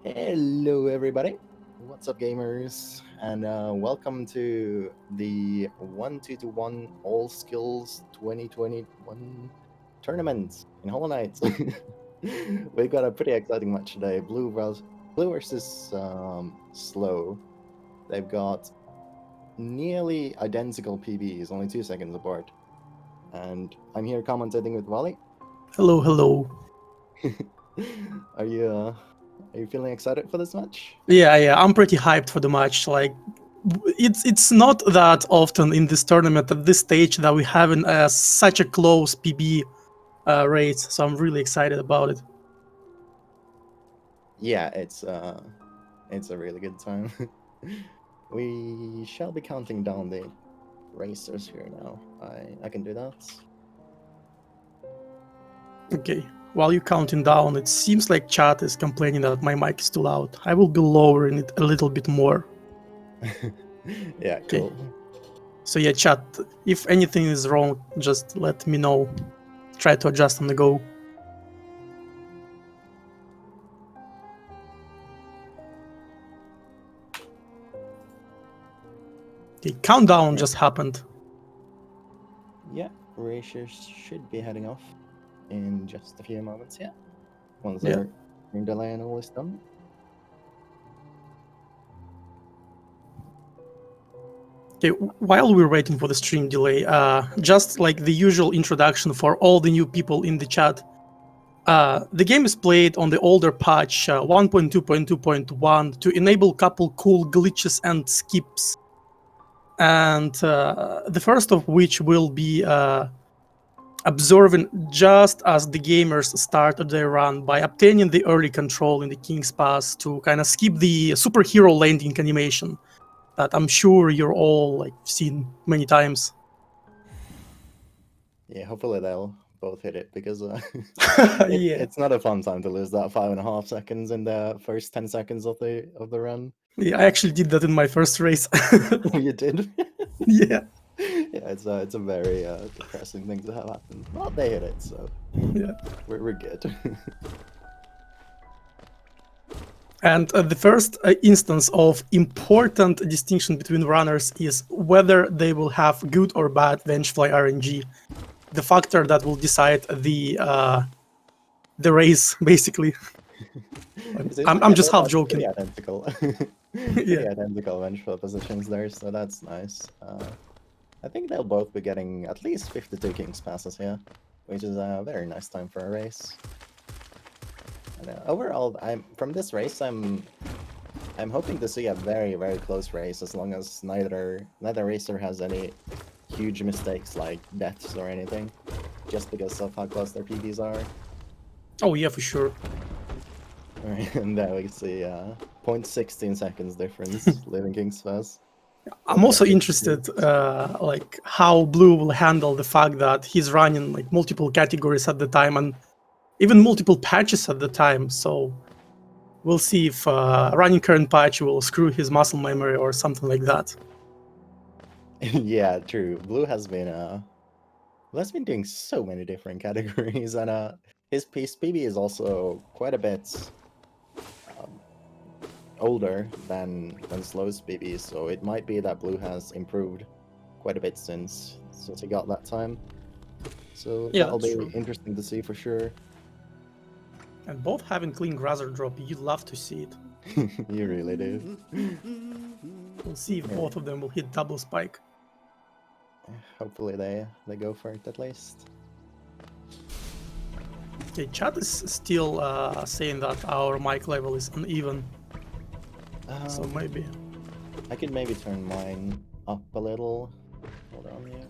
Hello, everybody. What's up, gamers? And welcome to the 1-2-1 All Skills 2021 tournament in Hollow Knight. We've got a pretty exciting match today. Blue versus Slow. They've got nearly identical PBs, only 2 seconds apart. And I'm here commentating with Wally. Hello, hello. Are you feeling excited for this match? Yeah, I'm pretty hyped for the match. Like, it's not that often in this tournament at this stage that we have such a close PB rate, so I'm really excited about it. Yeah, it's a really good time. We shall be counting down the racers here now. I can do that. Okay, while you're counting down, it seems like chat is complaining that my mic is too loud. I will be lowering it a little bit more. Yeah, cool. Okay. So yeah, chat, if anything is wrong, just let me know. Try to adjust on the go. Okay, countdown just happened. Yeah, racers should be heading off in just a few moments. Yeah, once Yeah. their delay and all is done. Okay, while we're waiting for the stream delay, just like the usual introduction for all the new people in the chat, the game is played on the older patch 1.2.2.1 to enable a couple cool glitches and skips. And the first of which will be observing just as the gamers started their run by obtaining the early control in the King's Pass to kind of skip the superhero landing animation that I'm sure you're all like seen many times. Yeah, hopefully they'll both hit it because Yeah. it's not a fun time to lose that 5.5 seconds in the first 10 seconds of the run. Yeah, I actually did that in my first race. Oh, you did? Yeah. Yeah, it's a very depressing thing to have happen. Well, they hit it, so Yeah. we're good. And the first instance of important distinction between runners is whether they will have good or bad Vengefly RNG, the factor that will decide the race, basically. I'm just half joking. Pretty identical. Pretty identical vengeful positions there, so that's nice. I think they'll both be getting at least 52 King's passes here, which is a very nice time for a race. And, overall, from this race, I'm hoping to see a very, very close race as long as neither racer has any huge mistakes like deaths or anything, just because of how close their PBs are. Oh yeah, for sure. Alright, and there we see 0.16 seconds difference leaving King's Pass. I'm also interested like how Blue will handle the fact that he's running like multiple categories at the time and even multiple patches at the time. So we'll see if running current patch will screw his muscle memory or something like that. Yeah, true. Blue has been doing so many different categories, and his PB is also quite a bit older than Slow's PB, so it might be that Blue has improved quite a bit since he got that time. So yeah, that'll be interesting to see for sure. And both having clean Grazer drop, you'd love to see it. You really do. We'll see if both of them will hit double spike. Hopefully they go for it at least. Okay, chat is still saying that our mic level is uneven. So maybe I could maybe turn mine up a little. Hold on here.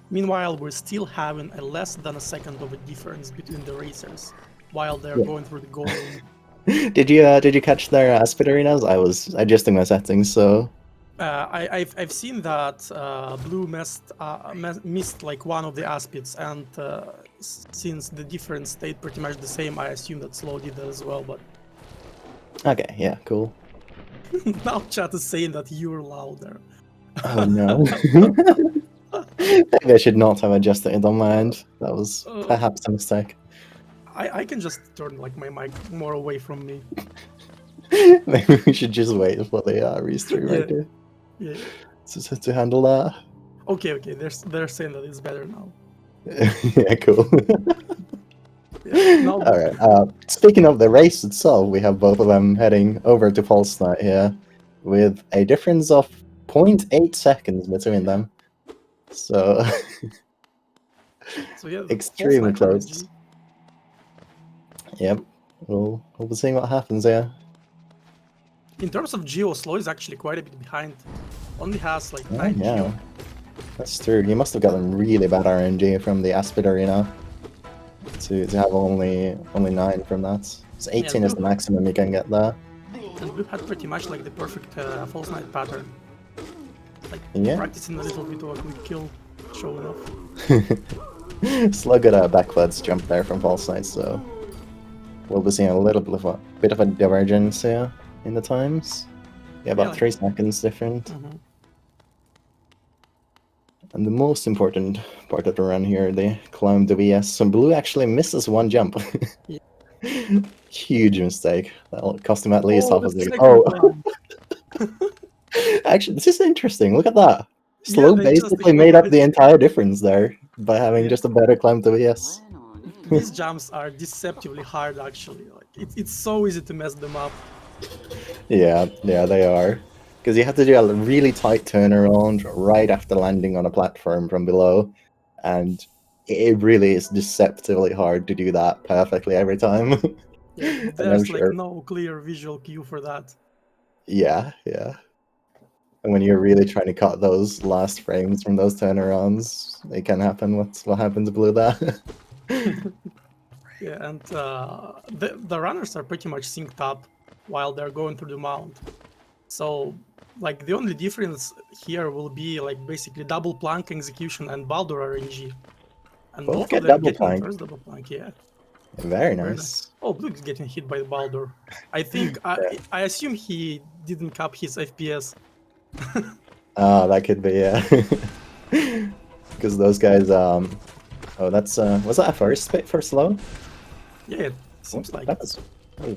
Meanwhile, we're still having a less than a second of a difference between the racers while they're going through the goal line. Did you catch their speed arenas? I was adjusting my settings, so. I've seen that Blue missed like one of the aspects, and since the difference stayed pretty much the same, I assume that Slow did that as well. But okay, yeah, cool. Now chat is saying that you're louder. Oh no. Maybe I should not have adjusted it on my end. That was perhaps a mistake. I can just turn like my mic more away from me. Maybe we should just wait for the restream Yeah. right there. Yeah. To handle that. Okay, they're saying that it's better now. Yeah, cool. Yeah, now All right. Speaking of the race itself, we have both of them heading over to False Night here, with a difference of 0.8 seconds between them. So, yeah, extremely False Night on close. Yep. We'll be seeing what happens here. In terms of Geo, Slow is actually quite a bit behind. Only has like 9 yeah, Geo. that's true. You must have gotten really bad RNG from the Aspid Arena to have only 9 from that. So 18 is the maximum you can get there. And Blue had pretty much like the perfect False Night pattern. Like practicing a little bit of a quick kill, showing off. Slug got a backwards jump there from False Night, so we'll be seeing a little bit of a divergence here in the times. Yeah, about 3 seconds different. And the most important part of the run here, they climb the VS. So Blue actually misses 1 jump. Huge mistake. That'll cost him at least half a second. Actually, this is interesting. Look at that. Slow basically made up the entire difference there by having just a better climb to VS. These jumps are deceptively hard, actually. Like it's so easy to mess them up. Yeah, they are. Because you have to do a really tight turnaround right after landing on a platform from below, and it really is deceptively hard to do that perfectly every time. Yeah, there's like no clear visual cue for that. Yeah. And when you're really trying to cut those last frames from those turnarounds, it can happen. What happened to Blue that? Yeah, and the runners are pretty much synced up while they're going through the mount. So, like, the only difference here will be, like, basically double plank execution and Baldur RNG. And both of them getting the first double plank, yeah. Very nice. Oh, Blue is getting hit by the Baldur. I think, I assume he didn't cap his FPS. Oh, that could be, yeah. Because those guys, oh, that's, was that a first spit for Slow? Yeah, it seems like. That was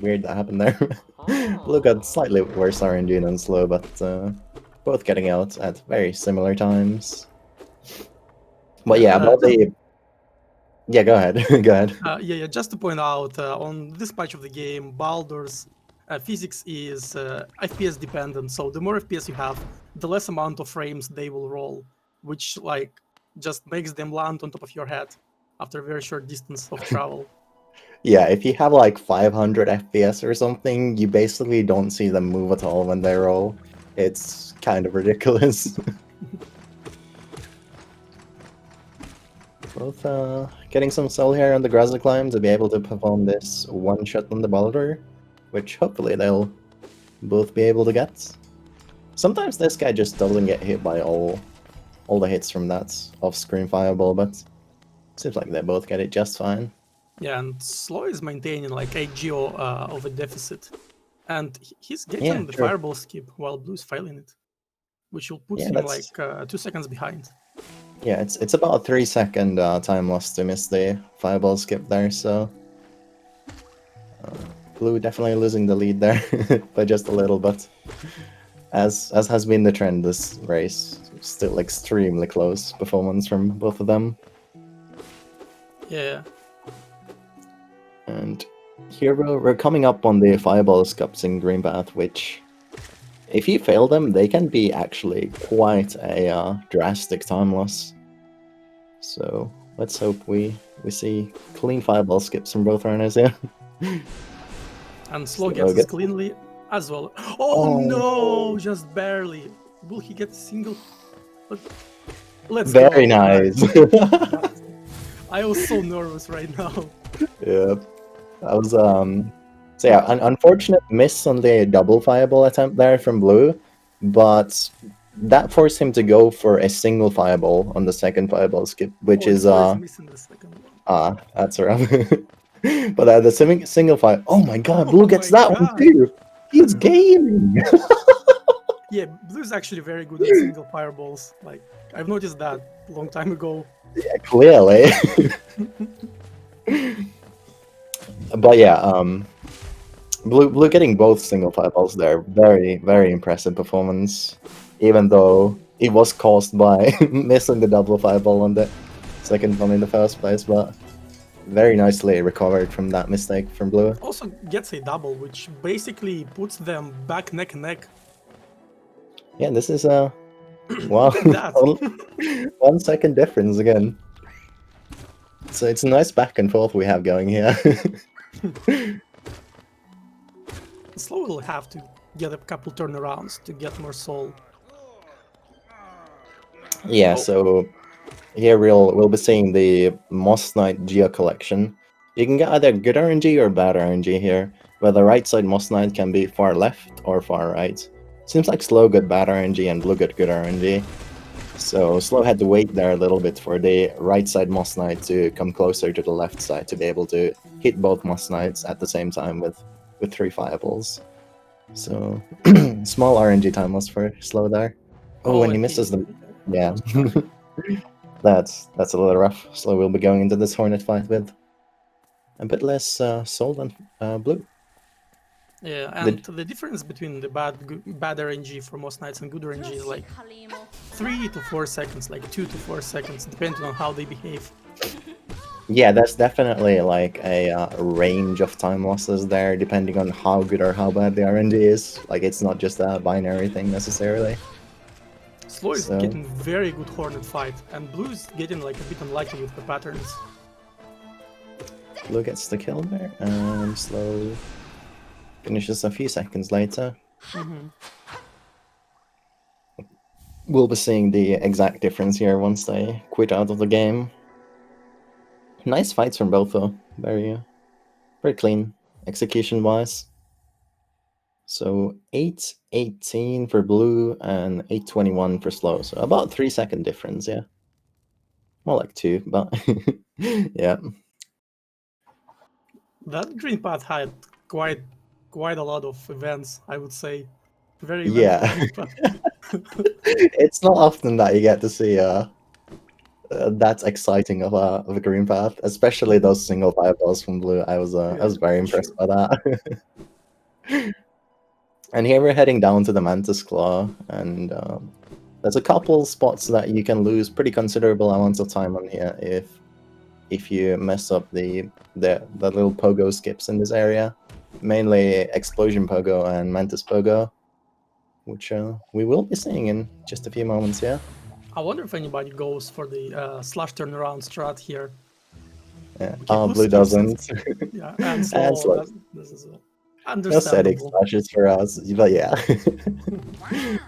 weird that happened there. Blue got slightly worse RNG than Slow, but both getting out at very similar times. But yeah, about the... Yeah, go ahead. Go ahead. Yeah, just to point out, on this patch of the game, Baldur's physics is FPS dependent, so the more FPS you have, the less amount of frames they will roll, which like just makes them land on top of your head after a very short distance of travel. Yeah, if you have like 500 FPS or something, you basically don't see them move at all when they roll. It's kind of ridiculous. Both getting some soul here on the Grassy climb to be able to perform this one shot on the Baldur, which hopefully they'll both be able to get. Sometimes this guy just doesn't get hit by all the hits from that off-screen fireball, but it seems like they both get it just fine. Yeah, and Slow is maintaining like 8 Geo of a deficit, and he's getting the fireball skip while Blue's failing it, which will put him like 2 seconds behind. Yeah, it's about a 3-second time loss to miss the fireball skip there, so Blue definitely losing the lead there by just a little, but as has been the trend this race, still extremely close performance from both of them. Yeah. And here we're coming up on the fireball scups in Green Path, which, if you fail them, they can be actually quite a drastic time loss. So let's hope we see clean fireball skips from both runners here. And Slow gets it cleanly as well. Oh no, just barely. Will he get a single? Let's go. Very nice. I was so nervous right now. Yeah. That was so yeah, an unfortunate miss on the double fireball attempt there from Blue, but that forced him to go for a single fireball on the second fireball skip, which is missing the second one. That's rough. But the single fire, oh my god, Blue gets that one too. He's gaming. Yeah, Blue's actually very good at single fireballs. Like, I've noticed that a long time ago. Yeah, clearly. But yeah, Blue getting both single fireballs there, very, very impressive performance. Even though it was caused by missing the double fireball on the second one in the first place, but very nicely recovered from that mistake from Blue. Also gets a double, which basically puts them back neck and neck. Yeah, this is a wow, Look at that. 1 second difference again. So it's a nice back and forth we have going here. Slow will have to get a couple turnarounds to get more soul. Yeah, Oh. so here we'll be seeing the Moss Knight Geo collection. You can get either good RNG or bad RNG here, where the right side Moss Knight can be far left or far right. Seems like Slow got bad RNG and Blue got good RNG. So Slow had to wait there a little bit for the right side Moss Knight to come closer to the left side to be able to hit both Moss Knights at the same time with 3 fireballs. So small RNG time loss for Slow there. Oh, and he misses them. Yeah. That's a little rough. Slow will be going into this Hornet fight with a bit less soul than Blue. Yeah, and the difference between the bad RNG for most Knights and good RNG is like 3 to 4 seconds, like 2 to 4 seconds, depending on how they behave. Yeah, that's definitely like a range of time losses there, depending on how good or how bad the RNG is. Like, it's not just a binary thing necessarily. Slow is getting very good Hornet fight, and Blue is getting like a bit unlucky with the patterns. Blue gets the kill there, and Slow finishes a few seconds later. We'll be seeing the exact difference here once they quit out of the game. Nice fights from both though. Very clean execution-wise. So 8:18 for Blue and 8:21 for Slow. So about 3 second difference, yeah. More like 2, but yeah. That Green Path had quite a lot of events, I would say. Very eventful Green Path. It's not often that you get to see that's exciting of a Green Path, especially those single fireballs from Blue. I was very impressed by that. And here we're heading down to the Mantis Claw, and there's a couple spots that you can lose pretty considerable amounts of time on here if you mess up the little pogo skips in this area, mainly Explosion Pogo and Mantis Pogo, which we will be seeing in just a few moments here. I wonder if anybody goes for the slash turnaround strat here. Yeah. Okay, Blue doesn't. Yeah, and Slow. This is understandable. No static slashes for us, but yeah.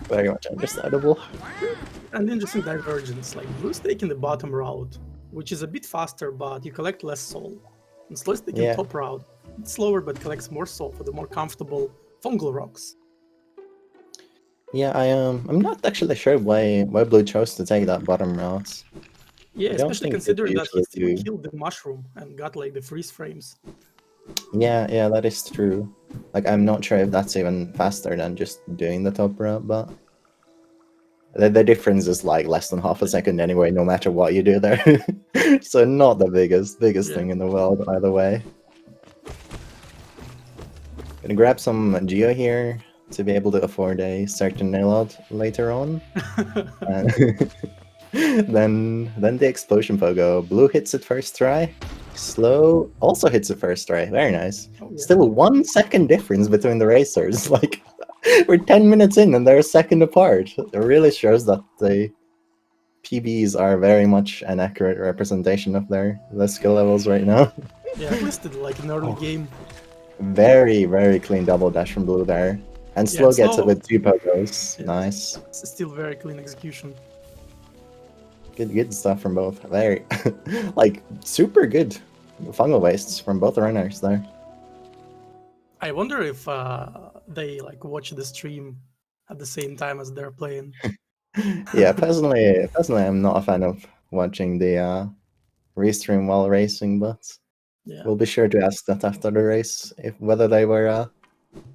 Very much understandable. And interesting divergence, like Blue's taking the bottom route, which is a bit faster, but you collect less soul. And Slow's taking top route. It's slower, but collects more soul for the more comfortable fungal rocks. Yeah, I'm not actually sure why Blue chose to take that bottom route. Yeah, especially considering that he still killed the mushroom and got like the freeze frames. Yeah, that is true. Like, I'm not sure if that's even faster than just doing the top route, but the difference is like less than half a second anyway, no matter what you do there. So not the biggest thing in the world either way. Gonna grab some Geo here to be able to afford a certain nailout later on. And then the Explosion Pogo. Blue hits it first try. Slow also hits it first try. Very nice. Still 1 second difference between the racers. Like, we're 10 minutes in and they're a second apart. It really shows that the PBs are very much an accurate representation of their skill levels right now. Yeah, at least like an early game. Very, very clean double dash from Blue there. And Slow gets it with 2 pogos. Yeah. Nice. It's still very clean execution. Good stuff from both. Very, like, super good fungal wastes from both runners there. I wonder if they like watch the stream at the same time as they're playing. Yeah, personally, I'm not a fan of watching the restream while racing, but we'll be sure to ask that after the race if whether they were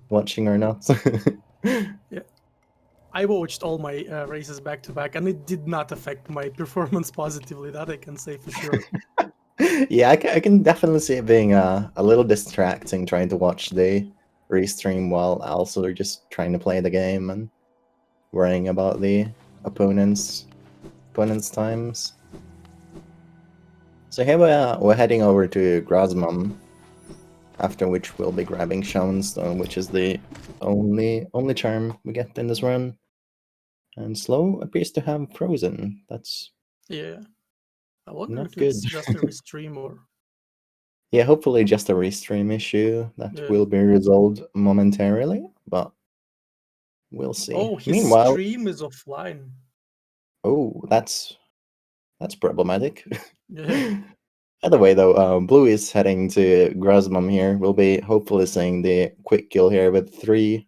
watching or not. Yeah. I watched all my races back to back, and it did not affect my performance positively. That I can say for sure. Yeah, I can definitely see it being a little distracting trying to watch the restream while also just trying to play the game and worrying about the opponent's times. So here we're heading over to Grasmum, after which we'll be grabbing Shaman Stone, which is the only charm we get in this run. And Slow appears to have Frozen. That's Yeah. I wonder not if good. it's just a restream or. Yeah, hopefully just a restream issue that Yeah. will be resolved momentarily, but we'll see. Oh, his Meanwhile, stream is offline. oh, that's problematic. Yeah. Either way, though, Blue is heading to Grasmum here. We'll be hopefully seeing the quick kill here with three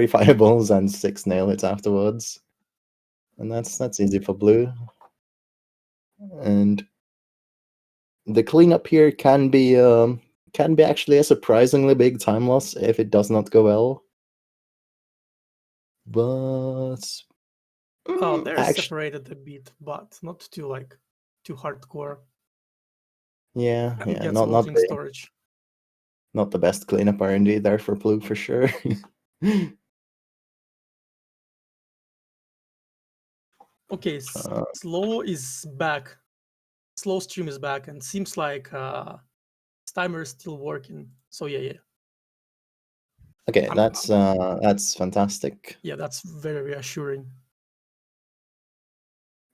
fireballs and 6 nail hits afterwards. And that's easy for Blue. And the cleanup here can be actually a surprisingly big time loss if it does not go well. But Oh, they're actually, separated a bit, but not too hardcore. yeah, And gets not vaulting storage. not the best cleanup R&D there for Blue for sure. Okay, Slow is back. Slow stream is back, and seems like timer is still working. So yeah. Okay, that's fantastic. Yeah, that's very reassuring.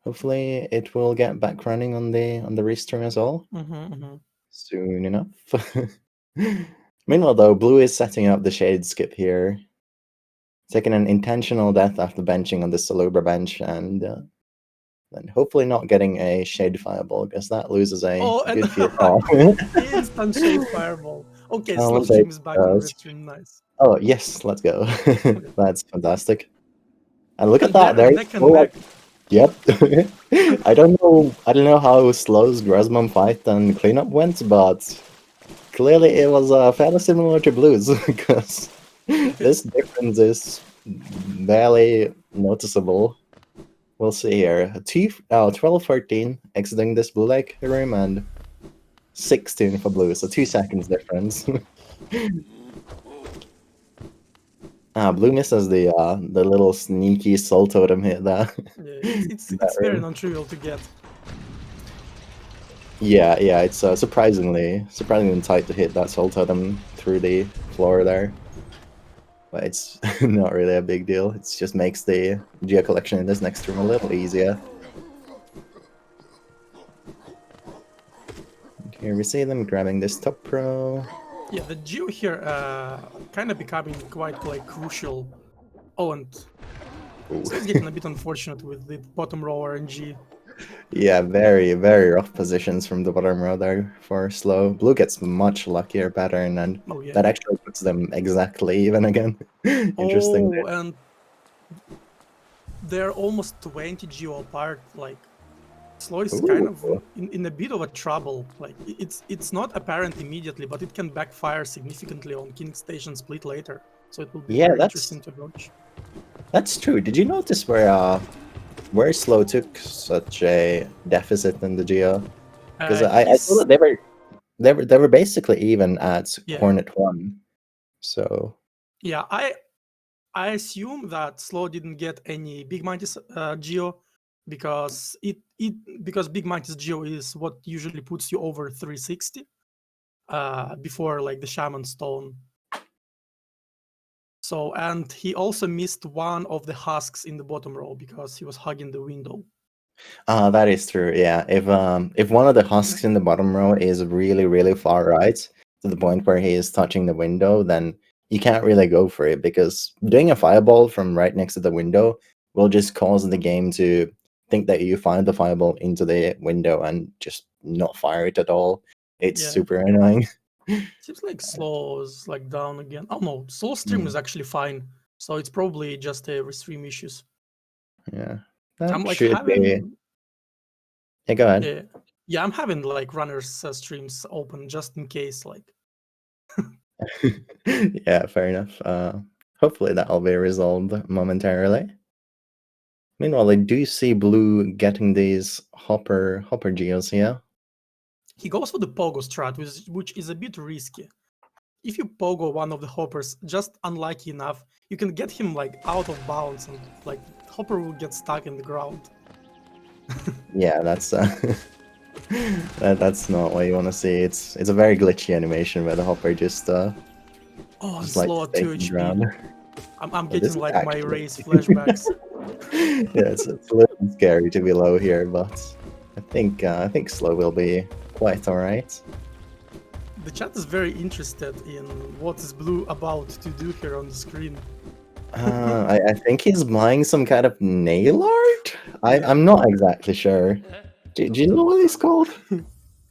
Hopefully, it will get back running on the restream as well soon enough. Meanwhile, though, Blue is setting up the shade skip here, taking an intentional death after benching on the Salubra bench, and then hopefully not getting a shade fireball because that loses a good few off. Instant shade fireball. Okay, Slow Let's stream is say, back on restream. Nice. oh yes, let's go. That's fantastic. And look at And that. they're There's neck and neck. Yep. I don't know how Slow's Grasmum fight and cleanup went, but clearly it was fairly similar to Blue's because this difference is barely noticeable. We'll see here. 12-13 exiting this Blue Lake room and 16 for Blue, so 2 seconds difference. Blue misses the little sneaky soul totem hit there. Yeah, it's very non-trivial to get. Yeah, it's surprisingly tight to hit that soul totem through the floor there. But it's not really a big deal. It just makes the geo collection in this next room a little easier. And here we see them grabbing this top pro. Yeah, the geo here kind of becoming quite crucial. Oh, and it's getting a bit unfortunate with the bottom row RNG. Yeah, very, very rough positions from the bottom row there for Slow. Blue gets much luckier pattern, and that actually puts them exactly even again. Interesting. Oh, and they're almost 20 geo apart. Slow is kind of in a bit of a trouble. It's not apparent immediately, but it can backfire significantly on King Station split later. So it will be very interesting to watch. That's true. Did you notice where Slow took such a deficit in the geo? Because I saw that they were basically even at Hornet 1. So yeah, I assume that Slow didn't get any Big Mantis geo because because Big Mantis geo is what usually puts you over 360 before the Shaman Stone. So, and he also missed one of the husks in the bottom row because he was hugging the window. That is true. Yeah, if one of the husks in the bottom row is really, really far right to the point where he is touching the window, then you can't really go for it because doing a fireball from right next to the window will just cause the game to think that you fired the fireball into the window and just not fire it at all. It's super annoying. Seems like Slow is down again. Oh no, Slow stream is actually fine. So it's probably just a restream issues. Yeah. I'm having. Yeah, go ahead. Yeah, I'm having runners streams open just in case. Yeah, fair enough. hopefully that'll be resolved momentarily. Meanwhile, I do see Blue getting these hopper geos here. He goes for the pogo strat, which is a bit risky. If you pogo one of the hoppers just unlucky enough, you can get him like out of bounds and like hopper will get stuck in the ground. Yeah, that's that's not what you want to see. It's a very glitchy animation where the hopper just Oh, like slow at 2 stays HP. ground. I'm This getting is like my actually- race flashbacks. Yeah, it's a little scary to be low here, but I think slow will be quite alright. The chat is very interested in what is Blue about to do here on the screen. I think he's buying some kind of nail art? I'm not exactly sure. Do you know what it's called?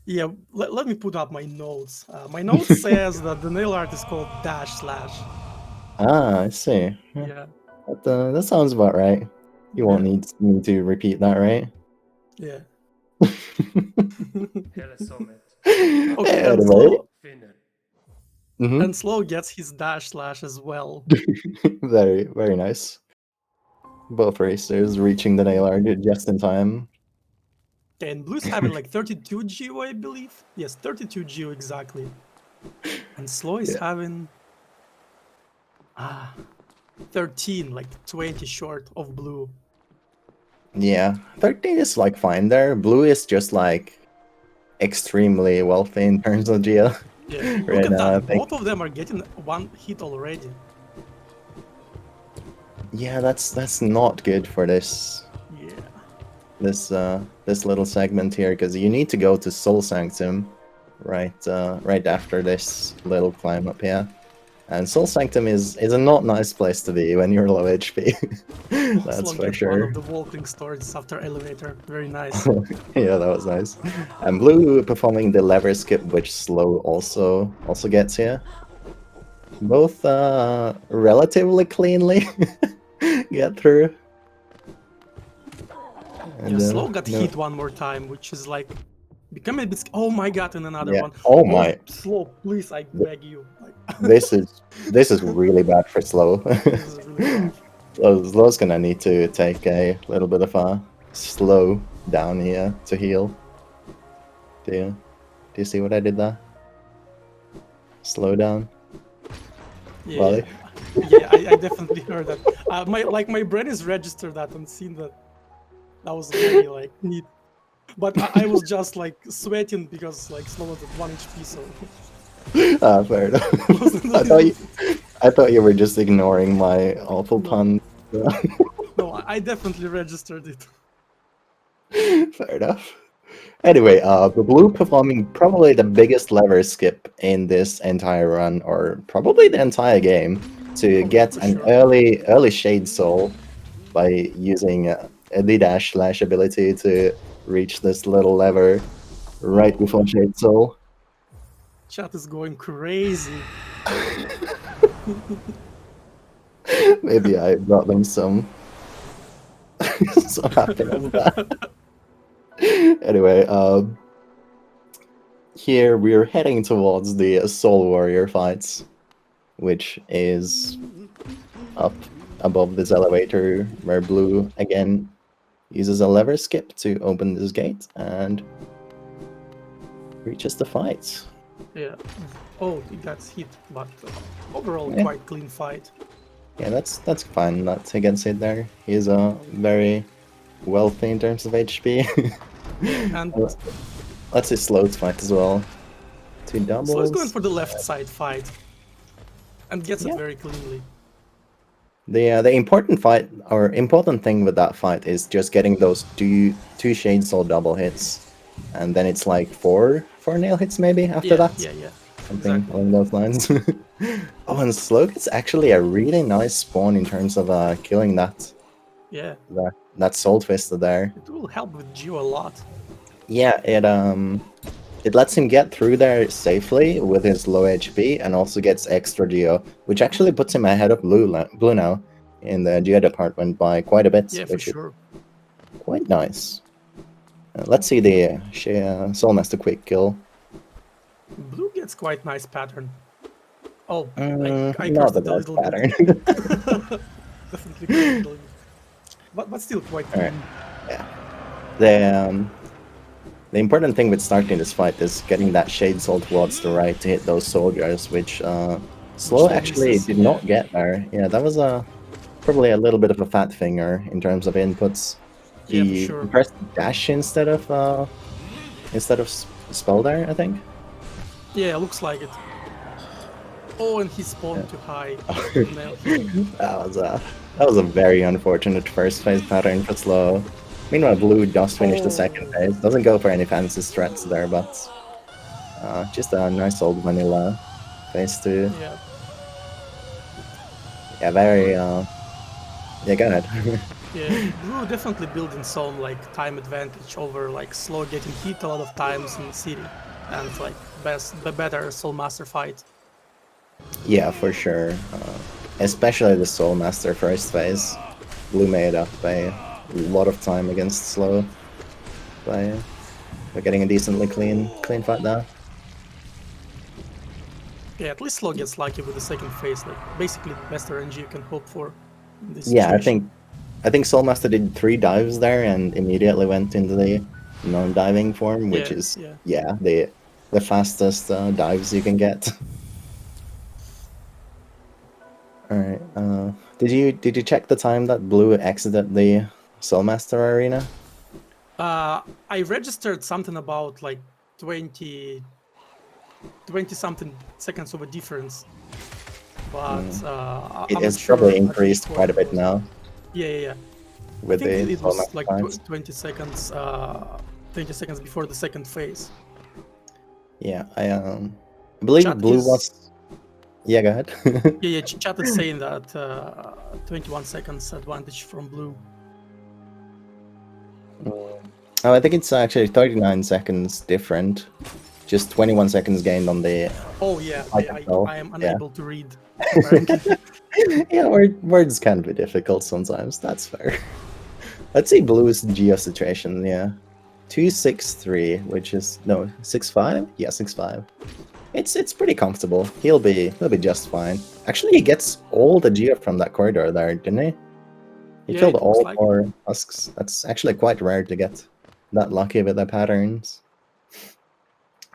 Yeah, let me put up my notes. My notes says that the nail art is called dash slash. Ah, I see. Yeah. That sounds about right. You won't need me to repeat that, right? Yeah. Okay, Okay, and anyway. and Slow gets his dash slash as well. Very, very nice. Both racers reaching the nail art just in time. Okay, and Blue's having like 32 geo, I believe. Yes, 32 geo exactly. And Slow is having 13, like 20 short of Blue. Yeah, 13 is like fine there. Blue is just like extremely wealthy in terms of geo. Yeah, Right look at now, I that. think. Both of them are getting one hit already. Yeah, that's not good for this Yeah. this little segment here, because you need to go to Soul Sanctum right after this little climb up here. And Soul Sanctum is a not nice place to be when you're low HP. That's Slow for gets one sure. of the walking stories after elevator. Very nice. Yeah, that was nice. And Blue performing the lever skip, which Slow also gets here. Both relatively cleanly get through. And, Yeah, Slow got hit one more time, which is like becoming a bit. Oh my god, and another yeah. one. Oh my! Slow, please, I beg you. Like, This is really bad for Slow. this is really rough. Slow's gonna need to take a little bit of a slow down here to heal. Do you see what I did there? Slow down. Yeah, Wally? yeah, I definitely heard that. My brain is registered that and seen that. That was very like neat. But I was just like sweating because like Slow was at 1 HP, so Fair enough. I thought you were just ignoring my awful pun. no, I definitely registered it. Fair enough. Anyway, the Blue performing probably the biggest lever skip in this entire run, or probably the entire game, to get an early Shade Soul by using the dash slash ability to reach this little lever right before Shade Soul. Chat is going crazy. Maybe I brought them some happiness back. Anyway, here we're heading towards the Soul Warrior fights, which is up above this elevator where Blue again uses a lever skip to open this gate and reaches the fight. Yeah. Oh, he got hit, but overall quite clean fight. Yeah, that's fine that he gets hit there. He's very wealthy in terms of HP. And let's see Slow's fight as well. Two doubles. Slow is going for the left side fight and gets it very cleanly. The important fight or important thing with that fight is just getting those two Shade Soul double hits, and then it's like four nail hits maybe after that. Yeah. Something along those lines. Oh, and Slow gets actually a really nice spawn in terms of killing that. Yeah. That Soul Twister there. It will help with Geo a lot. Yeah, it lets him get through there safely with his low HP, and also gets extra Geo, which actually puts him ahead of Blue now in the Geo department by quite a bit. Yeah, for sure. Quite nice. Let's see the Soul Master quick kill. Blue gets quite nice pattern. Oh, I Not cursed the it a best little pattern. bit. Definitely cursed it a little bit. But still quite All right. clean. Yeah. The important thing with starting this fight is getting that Shade Soul towards the right to hit those soldiers, which Slow actually misses, did yeah. not get there. Yeah, that was probably a little bit of a fat finger in terms of inputs. Yeah, for He sure. pressed dash instead of spell there, I think. Yeah, looks like it. Oh, and he spawned too high. Nailed him. that was a very unfortunate first phase pattern for Slow. Meanwhile, Blue just finished the second Oh, phase. Doesn't go for any fancy strats there, but just a nice old vanilla phase two. yeah. Yeah, very. Yeah, go ahead. Yeah, Blue definitely building some like time advantage over like Slow getting hit a lot of times in the city, and like better Soul Master fight. Yeah, for sure. Especially the Soul Master first phase. Blue made up by a lot of time against Slow by getting a decently clean fight there. Yeah, at least Slow gets lucky with the second phase, like basically the best RNG you can hope for in this Yeah, situation. I think Soul Master did 3 dives there and immediately went into the non-diving form, which Yeah, is yeah. the fastest dives you can get. All right. Did you check the time that Blue exited the Soul Master arena? I registered something about like 20 something seconds of a difference, but It I'm not has probably sure at which increased quite point a it bit was. now Yeah. I with think the it Soul was Master like times. 20 seconds before the second phase. Yeah, I believe Chat Blue is was. Yeah, go ahead. chat is saying that 21 seconds advantage from Blue. Oh, I think it's actually 39 seconds different. Just 21 seconds gained on the Oh yeah, fight itself. I am Yeah. unable to read apparently. Yeah, words can be difficult sometimes. That's fair. Let's see Blue's Geo situation. Yeah, 263, which is no 65. Yeah, 65. It's pretty comfortable. He'll be just fine. Actually, he gets all the Geo from that corridor there, didn't he? He Yeah, killed it looks all like it. 4 husks. That's actually quite rare to get that lucky with the patterns.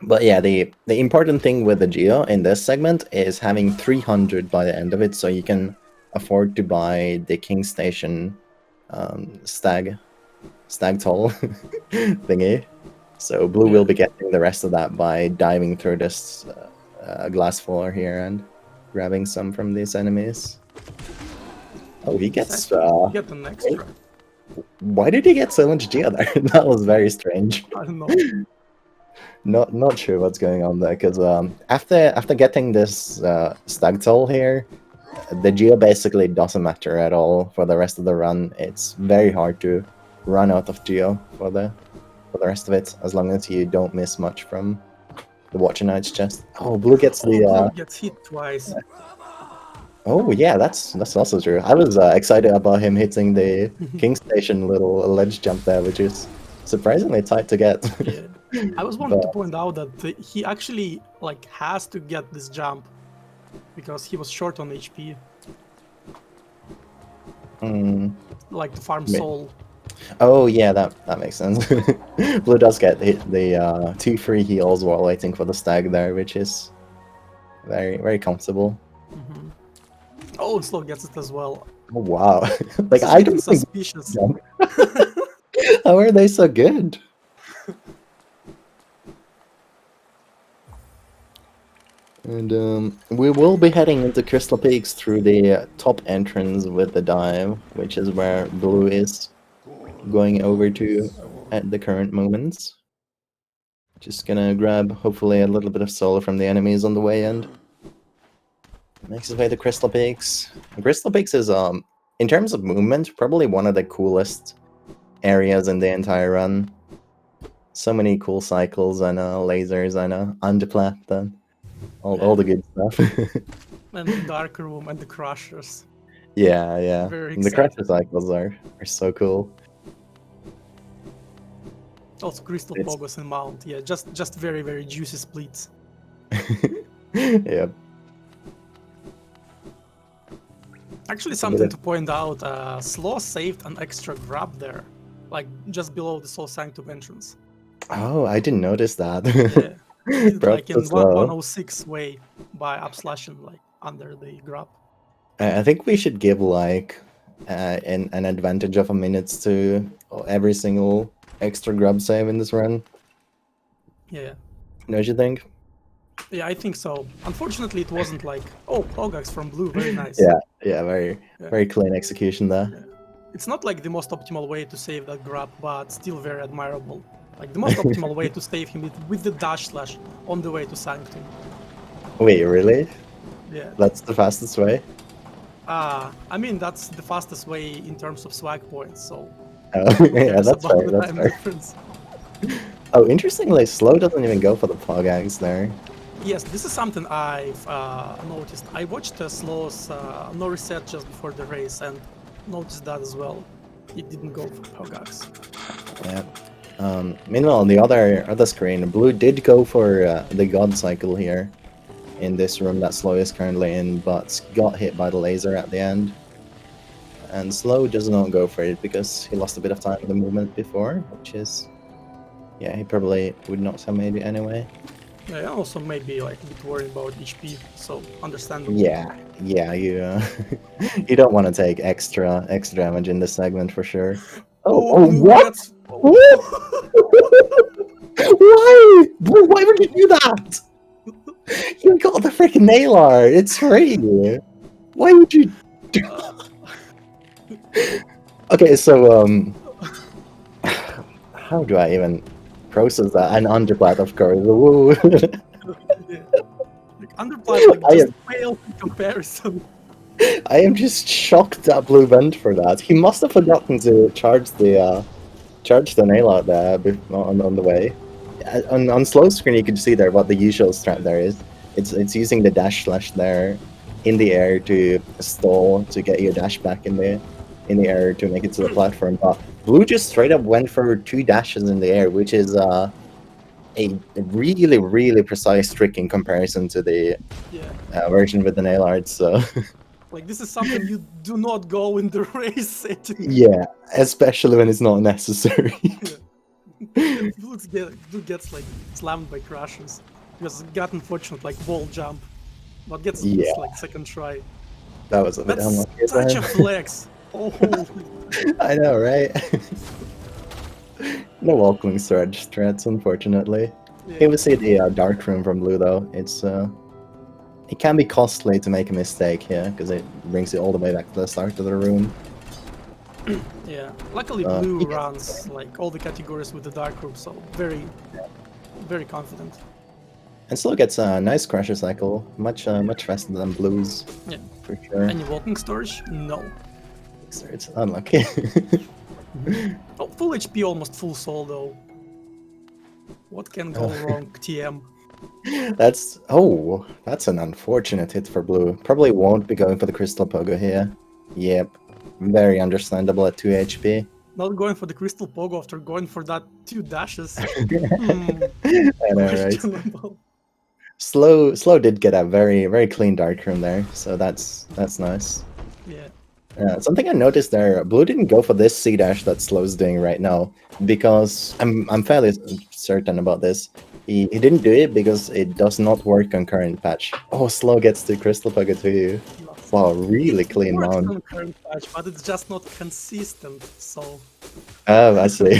But yeah, the important thing with the Geo in this segment is having 300 by the end of it, so you can afford to buy the King Station stag toll thingy. So Blue will Yeah. be getting the rest of that by diving through this glass floor here and grabbing some from these enemies. Oh, he He's gets. actually get an extra. Why did he get so much Geo there? That was very strange. I don't know. Not sure what's going on there, because after getting this stag toll here, the Geo basically doesn't matter at all for the rest of the run. It's very hard to run out of Geo for the rest of it, as long as you don't miss much from the Watcher Knight's chest. Oh, Blue gets Oh, the. Blue gets hit twice. Oh yeah, that's also true. I was excited about him hitting the King Station little ledge jump there, which is surprisingly tight to get. Yeah. I was wanting But to point out that he actually like has to get this jump because he was short on HP, like to farm soul. oh yeah, that makes sense. Blue does get the 2 free heals while waiting for the stag there, which is very comfortable. Oh, and Slow gets it as well. Oh wow! This Like is I getting don't think. suspicious. How are they so good? And we will be heading into Crystal Peaks through the top entrance with the dive, which is where Blue is going over to at the current moment. Just gonna grab, hopefully, a little bit of solo from the enemies on the way and makes his way to Crystal Peaks. And Crystal Peaks is, in terms of movement, probably one of the coolest areas in the entire run. So many cool cycles and lasers and underplat and all the good stuff. And the dark room and the crushers. Yeah. Very And the exciting. crusher cycles are so cool. Also Crystal It's Pogos and Mount. Yeah, just very juicy splits. yeah. Actually, something to point out, Slow saved an extra grab there, like just below the Soul Sanctum entrance. Oh, I didn't notice that. Yeah, he did it Props like to in Slow. 106 way by upslashing like under the grab. I think we should give like an advantage of a minute to every single extra grab save in this run. Yeah. Don't you think? Yeah, I think so. Unfortunately, it wasn't like, oh, Pogax from blue, very nice. Yeah, very clean execution there. Yeah. It's not like the most optimal way to save that grab, but still very admirable. Like the most optimal way to save him with the dash slash on the way to Sanctum. Wait, really? Yeah. That's the fastest way? I mean, that's the fastest way in terms of swag points, so... Oh, yeah, that's fair, that's fair. Difference. Oh, interestingly, Slow doesn't even go for the Pogags there. Yes, this is something I've noticed. I watched Slow's no reset just before the race and noticed that as well. He didn't go for Pogax. Yeah. Meanwhile, on the other screen, Blue did go for the God Cycle here in this room that Slow is currently in, but got hit by the laser at the end. And Slow does not go for it because he lost a bit of time with the movement before, which is... Yeah, he probably would not have made it anyway. Yeah, also maybe like a bit worried about HP, so understandable. Yeah, you you don't want to take extra damage in this segment for sure. Oh, what? Why? Why would you do that? You got the freaking nail art. It's free. Why would you do... Okay, so how do I even process that? An underplat, of course. Woo. Yeah. Like underplat, like just failed in comparison. I am just shocked that Blue went for that. He must have forgotten to charge the nail out there on the way. On slow screen, you can see there what the usual strat there is. It's using the dash slash there in the air to stall to get your dash back in the air to make it to the platform. But Blue just straight up went for 2 dashes in the air, which is a really precise trick in comparison to the version with the nail art. So. Like, this is something you do not go in the race setting. Yeah, especially when it's not necessary. Blue gets like slammed by crashes because it got unfortunate like wall jump, but gets like second try. That was a bit unlucky. Such a flex. Oh, I know, right? No welcoming surge threats, unfortunately. Yeah. Here we see the dark room from Blue though. It can be costly to make a mistake here because it brings you all the way back to the start of the room. Yeah, luckily Blue runs like all the categories with the dark room, so very confident. And Slow gets a nice crasher cycle, much faster than Blue's. Yeah, for sure. Any walking storage? No. It's unlucky. Oh, full HP, almost full soul though. What can go wrong, TM? That's an unfortunate hit for Blue. Probably won't be going for the Crystal Pogo here. Yep. Very understandable at 2 HP. Not going for the Crystal Pogo after going for that 2 dashes. I know, right? Slow did get a very clean dark room there, so that's nice. Yeah. Something I noticed there, Blue didn't go for this C dash that Slow's doing right now because I'm fairly certain about this. He didn't do it because it does not work on current patch. Oh, Slow gets the Crystal Pogo too. Wow, really clean mount. On current patch, but it's just not consistent, so... Oh, I see.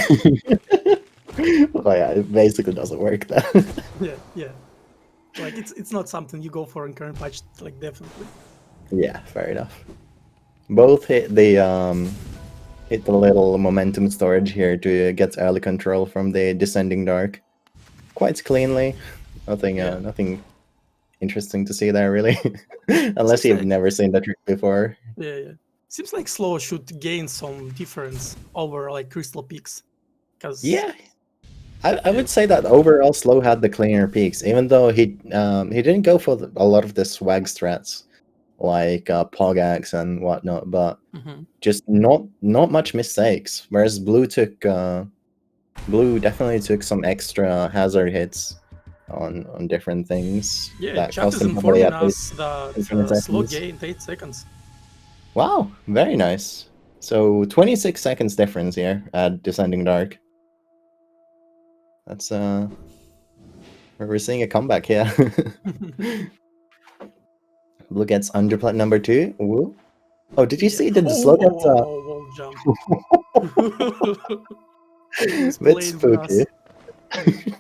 Well, yeah, it basically doesn't work then. Yeah. Like, it's not something you go for in current patch, like, definitely. Yeah, fair enough. Both hit the little momentum storage here to get early control from the descending dark. Quite cleanly. Nothing interesting to see there, really. Unless you've never seen that trick before. Yeah. Seems like Slow should gain some difference over, like, Crystal Peaks. Yeah. I would say that overall Slow had the cleaner peaks, even though he didn't go for a lot of the swag strats, like Pogax and whatnot, but just not much mistakes. Whereas Blue definitely took some extra hazard hits on different things. Yeah, that chat cost is him informing at us least that Slow seconds. gained 8 seconds. Wow, very nice. So 26 seconds difference here at Descending Dark. That's we're seeing a comeback here. Blue gets underplat number 2. Woo. Oh, did you see? Did the slow get Wall jump. He's bit playing with us. spooky?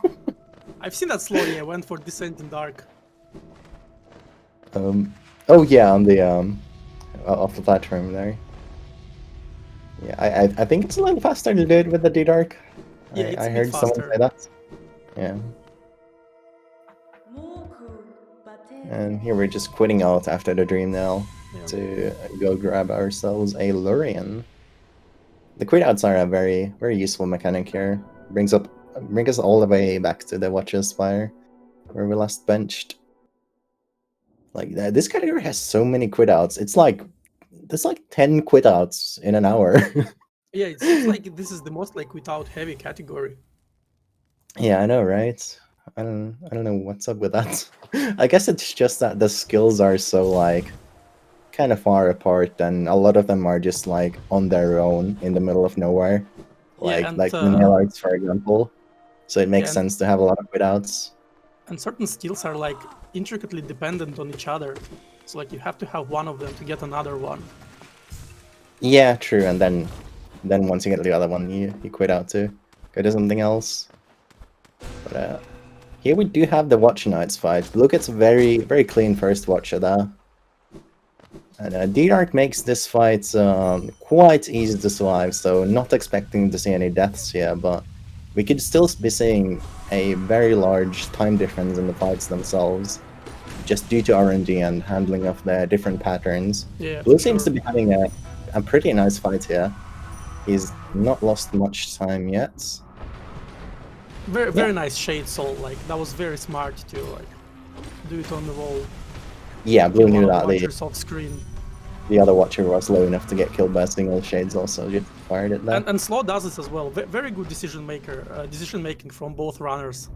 I've seen that slow, yeah, went for Descending Dark. Oh yeah, on the off the platform there. Yeah, I think it's a little faster to do it with the D-Dark. Yeah, it's I a bit heard someone faster. say that. Yeah. And here we're just quitting out after the dream now to go grab ourselves a Lurian. The quit outs are a very useful mechanic here. Bring us all the way back to the Watcher's Spire, where we last benched. Like this category has so many quit outs. It's like there's like 10 quit outs in an hour. Yeah, it seems like this is the most like without heavy category. Yeah, I know, right? I don't know what's up with that. I guess it's just that the skills are so like kind of far apart, and a lot of them are just like on their own in the middle of nowhere. Yeah, and Like the nail arts, for example. So it makes yeah, sense to have a lot of quit outs. And certain skills are like intricately dependent on each other. So like you have to have one of them to get another one. Yeah, true. And then once you get the other one, you quit out too. Go to something else. But here we do have the Watcher Knights fight. Blue gets very clean first Watcher there. And D-Dark makes this fight quite easy to survive, so not expecting to see any deaths here, but we could still be seeing a very large time difference in the fights themselves, just due to RNG and handling of the different patterns. Yeah, Blue seems to be having a pretty nice fight here. He's not lost much time yet. Very nice Shade Soul, like that was very smart to like do it on the roll. Yeah, Blue knew that off screen. The other Watcher was low enough to get killed by a single Shades, also just fired it there. And Slow does this as well. Very good decision making from both runners.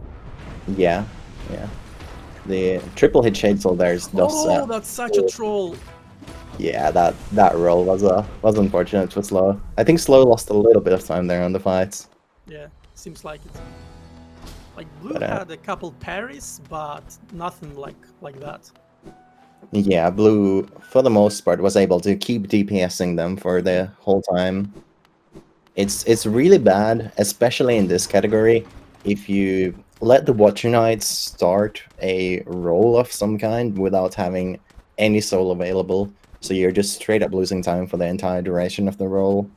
Yeah. The triple hit Shade Soul there is Oh, that's such a troll. Yeah, that roll was unfortunate for Slow. I think Slow lost a little bit of time there on the fights. Yeah, seems like it. Like Blue had a couple parries, but nothing like that. Yeah, Blue, for the most part, was able to keep DPSing them for the whole time. It's really bad, especially in this category, if you let the Watcher Knights start a roll of some kind without having any soul available. So you're just straight up losing time for the entire duration of the roll,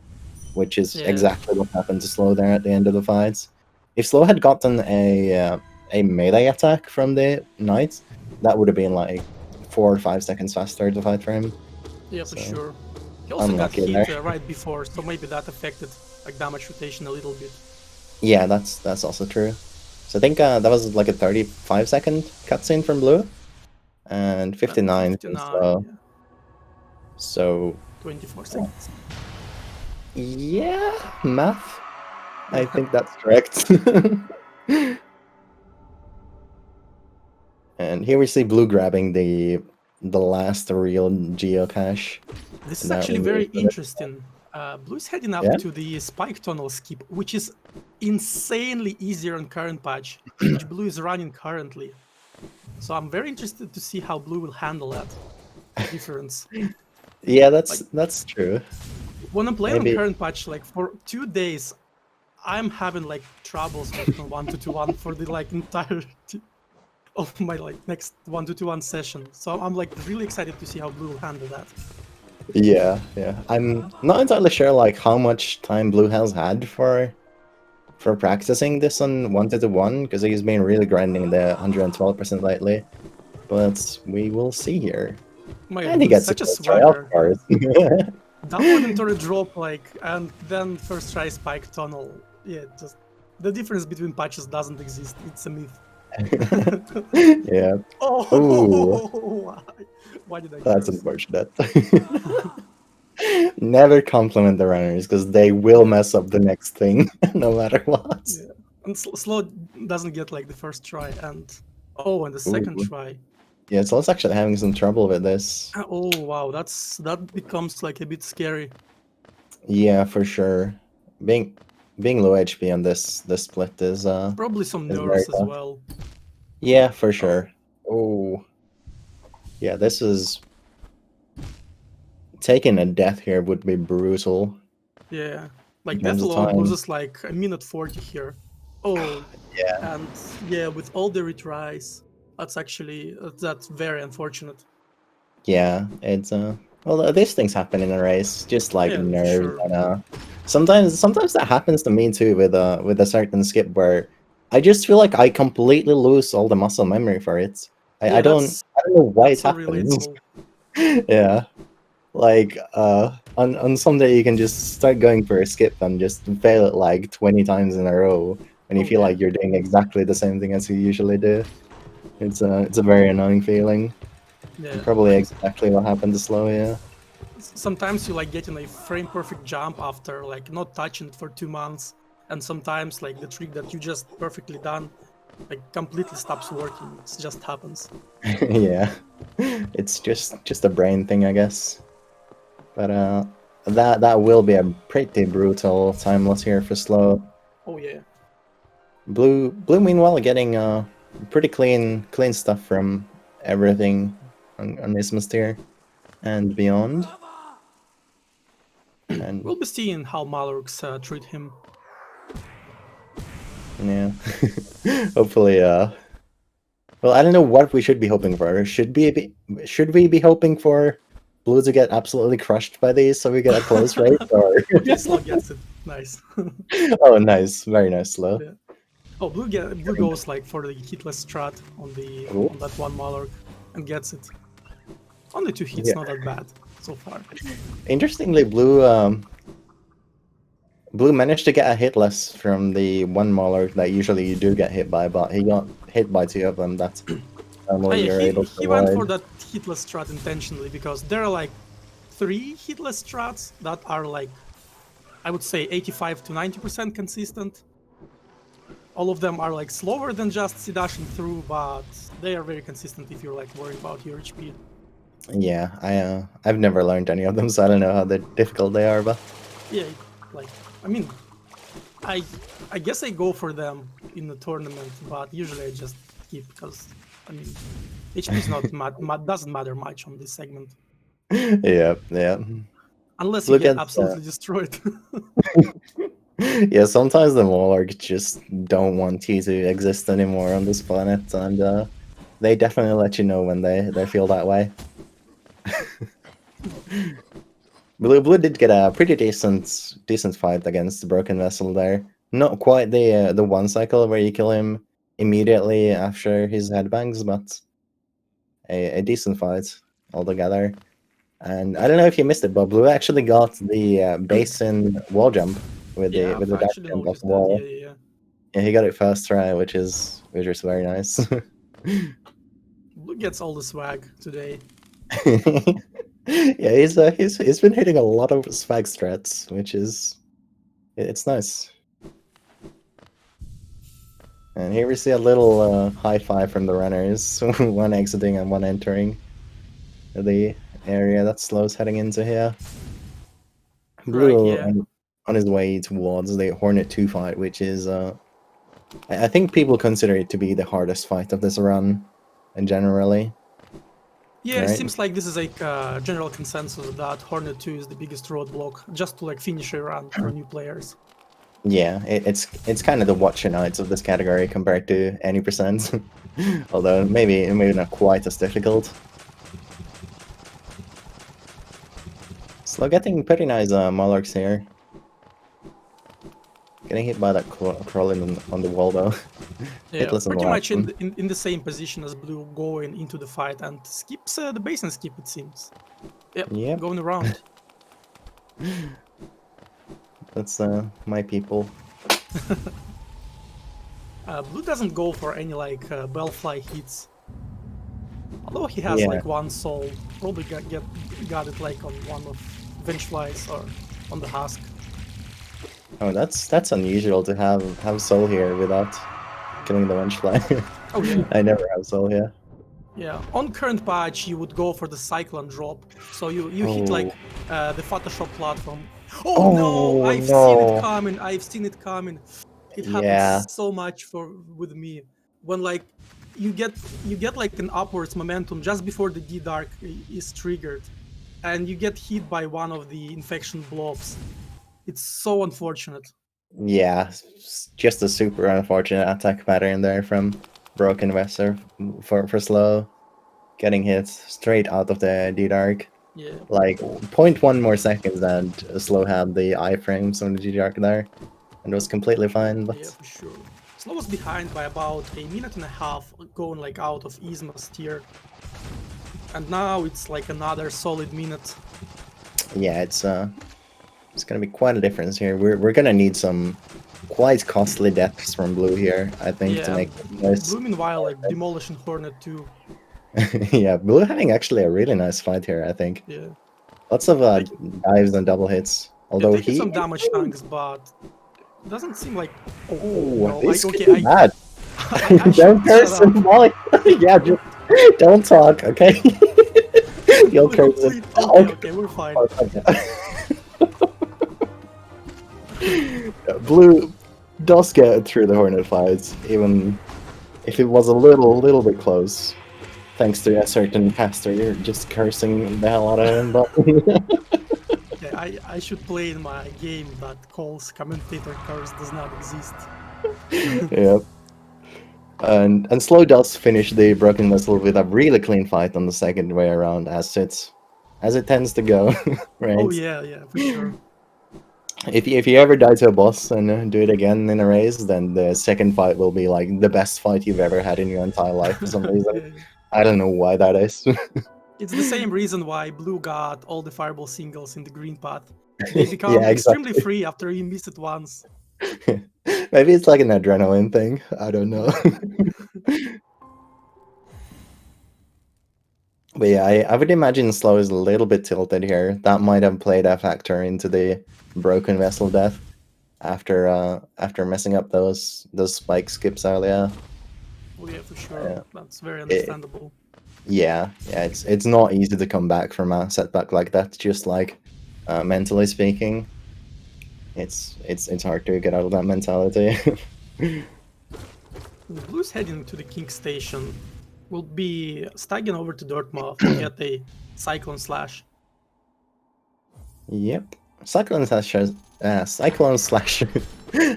which is exactly what happened to Slow there at the end of the fights. If Slow had gotten a melee attack from the Knights, that would have been like 4 or 5 seconds faster to fight for him. Yeah, for sure. He also got hit right before, so maybe that affected like damage rotation a little bit. Yeah, that's also true. So I think that was like a 35-second cutscene from Blue, and 59 from Slow. Yeah. So 24 seconds. Yeah, math. I think that's correct. And here we see Blue grabbing the last real geocache. This is actually very interesting. Blue's heading up to the Spike Tunnel skip, which is insanely easier on current patch, which Blue is running currently. So I'm very interested to see how Blue will handle that difference. Yeah, that's true. When I'm playing on current patch, like for 2 days, I'm having like troubles like on 1-2-1 for the like entirety of my like next 1-2-1 session. So I'm like really excited to see how Blue will handle that. Yeah. I'm not entirely sure like how much time Blue has had for practicing this on 1-1, because he's been really grinding the 112% lately. But we will see here. And he gets such a swagger. Of course. Downward into a drop, like, and then first try Spike Tunnel. Yeah, just the difference between patches doesn't exist. It's a myth. Yeah. Oh, why did I? That's unfortunate. Never compliment the runners, because they will mess up the next thing, no matter what. Yeah. And Slow doesn't get like the first try, and the second try. Yeah, Sloth's actually having some trouble with this. Oh wow, that becomes like a bit scary. Yeah, for sure. Being low HP on this split Probably some is very nerfs as tough. well. Yeah, for Oh. sure. Oh. Yeah, this is taking a death here would be brutal. Yeah, like In Death terms of alone time. loses like a minute 40 here. Oh, Yeah. and yeah, with all the retries, that's very unfortunate. Yeah, it's well, these things happen in a race, just like Yeah, for nerves, sure. and sometimes that happens to me too with a certain skip where I just feel like I completely lose all the muscle memory for it. I Yeah, don't that's I don't know why it that's so happens. relatable. Yeah, like on some day you can just start going for a skip and just fail it like 20 times in a row, and you Oh feel yeah, like you're doing exactly the same thing as you usually do. It's a very annoying feeling. yeah. Probably Like exactly what happened to Slow, yeah. sometimes you like getting a frame perfect jump after like not touching it for 2 months, and sometimes like the trick that you just perfectly done like completely stops working. It just happens. Yeah. It's just a brain thing, I guess. But that will be a pretty brutal timeless here for Slow. Oh yeah. Blue meanwhile getting pretty clean stuff from everything on Isthmus tier and beyond. And We'll be seeing how Malorks treat him. yeah. Hopefully well, I don't know what we should be hoping for. Should we be hoping for Blue to get absolutely crushed by these so we get a close race, or Okay, Slow gets it. Nice. oh, nice, very nice, Slow. Yeah. Oh, blue goes like for the hitless strat Ooh, on that one Malork and gets it. Only 2 hits, yeah. not that bad so far. Interestingly, Blue managed to get a hit less from the one Mauler that usually you do get hit by, but he got hit by 2 of them. That's Oh normally yeah, you're able to he went avoid. for that hitless strat intentionally because there are like 3 hitless strats that are like, I would say 85 to 90% consistent. All of them are like slower than just C-dashing through, but they are very consistent if you're like worried about your HP. Yeah, I've never learned any of them, so I don't know how difficult they are, but Yeah, like, I mean, I I guess I go for them in the tournament, but usually I just skip because I mean HP is not doesn't matter much on this segment yeah, yeah. unless you Blue get gets absolutely destroyed. yeah, sometimes the Monarch just don't want you to exist anymore on this planet, and they definitely let you know when they feel that way. Blue did get a pretty decent fight against the Broken Vessel there. Not quite the one cycle where you kill him immediately after his headbangs, but a decent fight altogether. And I don't know if you missed it, but Blue actually got the basin wall jump Yeah, with I've the dash actually jump off noticed the that. Yeah, wall. yeah, yeah. Yeah, he got it first try, which is very nice. Blue gets all the swag today. Yeah, he's been hitting a lot of swag strats, which is it's nice. And here we see a little high five from the runners, one exiting and one entering the area that Slow's heading into here. Right, Blue yeah. on his way towards the Hornet 2 fight, which is I think people consider it to be the hardest fight of this run, and generally, Yeah, it right? seems like this is like general consensus that Hornet 2 is the biggest roadblock just to like finish a run for new players. Yeah, it's kind of the watcher nights of this category compared to any percent. Although maybe not quite as difficult. Slow getting pretty nice Monarchs here. Getting hit by that crawling on the wall though. Yeah, Hitless on the pretty last much one. in the same position as Blue going into the fight and skips the basin skip, it seems. Yep, Yep, going around. that's my people. Blue doesn't go for any like bellfly hits. Although he has Yeah. like one soul, probably got it like on one of Vengeflies or on the husk. Oh, that's unusual to have soul here without killing the Wenchfly. Oh yeah. I never have soul here. Yeah, on current patch you would go for the cyclone drop, so you hit like the Photoshop platform. Oh no, Oh I've seen it no. coming. I've seen it coming. It Yeah. happens so much with me when like you get like an upwards momentum just before the D Dark is triggered, and you get hit by one of the infection blobs. It's so unfortunate. Yeah. Just a super unfortunate attack pattern there from Broken Wesser for Slow. Getting hit straight out of the D-Dark. Yeah. Like 0.1 more seconds and Slow had the iframes on the D-Dark there. And it was completely fine, Yeah, but for sure. Slow was behind by about a minute and a half, going like out of Yzma's tier. And now it's like another solid minute. yeah, it's gonna be quite a difference here. We're gonna need some quite costly deaths from Blue here, I think, to Yeah, make this. Blue meanwhile like demolishing Hornet too. Yeah, Blue having actually a really nice fight here, I think. Yeah. Lots of Taking, dives and double hits. yeah, Although taking he, some damage chunks, but doesn't seem like oh oh, no, this like could okay, be bad. I should Don't shut curse up. him, Molly. Yeah, just don't talk, okay? You'll Blue, curse him. please. Okay, we're fine. Blue does get through the Hornet fights, even if it was a little bit close. Thanks to a certain pastor, you're just cursing the hell out of him, but Okay, I should play in my game that calls commentator curse does not exist. yeah. And Slow does finish the Broken Vessel with a really clean fight on the second way around, as it tends to go, right? Oh yeah, for sure. If you ever die to a boss and do it again in a race, then the second fight will be like the best fight you've ever had in your entire life for some reason. Yeah. I don't know why that is. It's the same reason why Blue got all the fireball singles in the green path. They become Yeah, extremely exactly. free after you miss it once. Maybe it's like an adrenaline thing. I don't know. But yeah, I would imagine Slow is a little bit tilted here. That might have played a factor into the Broken Vessel death after messing up those spike skips earlier. Oh yeah, for sure. Yeah. That's very It, understandable. yeah, it's not easy to come back from a setback like that. Just like mentally speaking, it's hard to get out of that mentality. Blue's heading to the King Station. Will be staggering over to Dartmouth to get a Cyclone Slash. Yep, Cyclone Slasher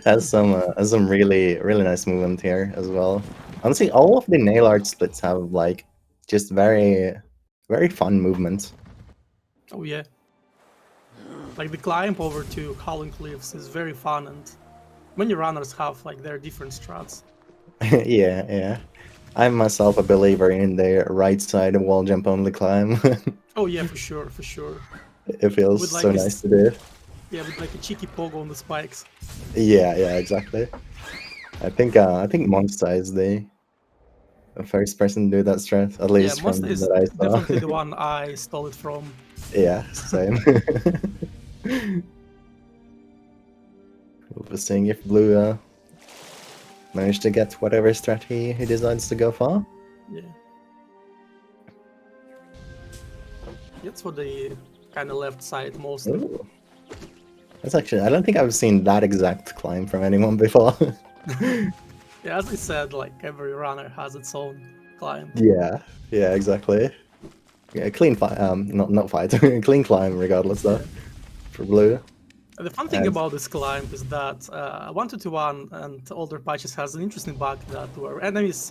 has some really nice movement here as well. Honestly, all of the nail art splits have like just very fun movement. Oh yeah. Like the climb over to Howling Cliffs is very fun, and many runners have like their different strats. Yeah. I'm myself a believer in the right side wall jump only climb. Oh yeah, for sure. It feels With so like nice this, to do. yeah, with like a cheeky pogo on the spikes. Yeah, exactly. I think Monster is the first person to do that strat, at Yeah, least from Monster is what I saw. definitely the one I stole it from. Yeah, same. We'll be seeing if Blue managed to get whatever strat he decides to go for. Yeah. It's for the kind of left side mostly. Ooh. That's actually, I don't think I've seen that exact climb from anyone before. Yeah, as I said, like every runner has its own climb. Yeah, exactly. Yeah, clean fight, not fight, clean climb regardless though, for Blue. The fun thing And about this climb is that 1.2.1 and older patches has an interesting bug that where enemies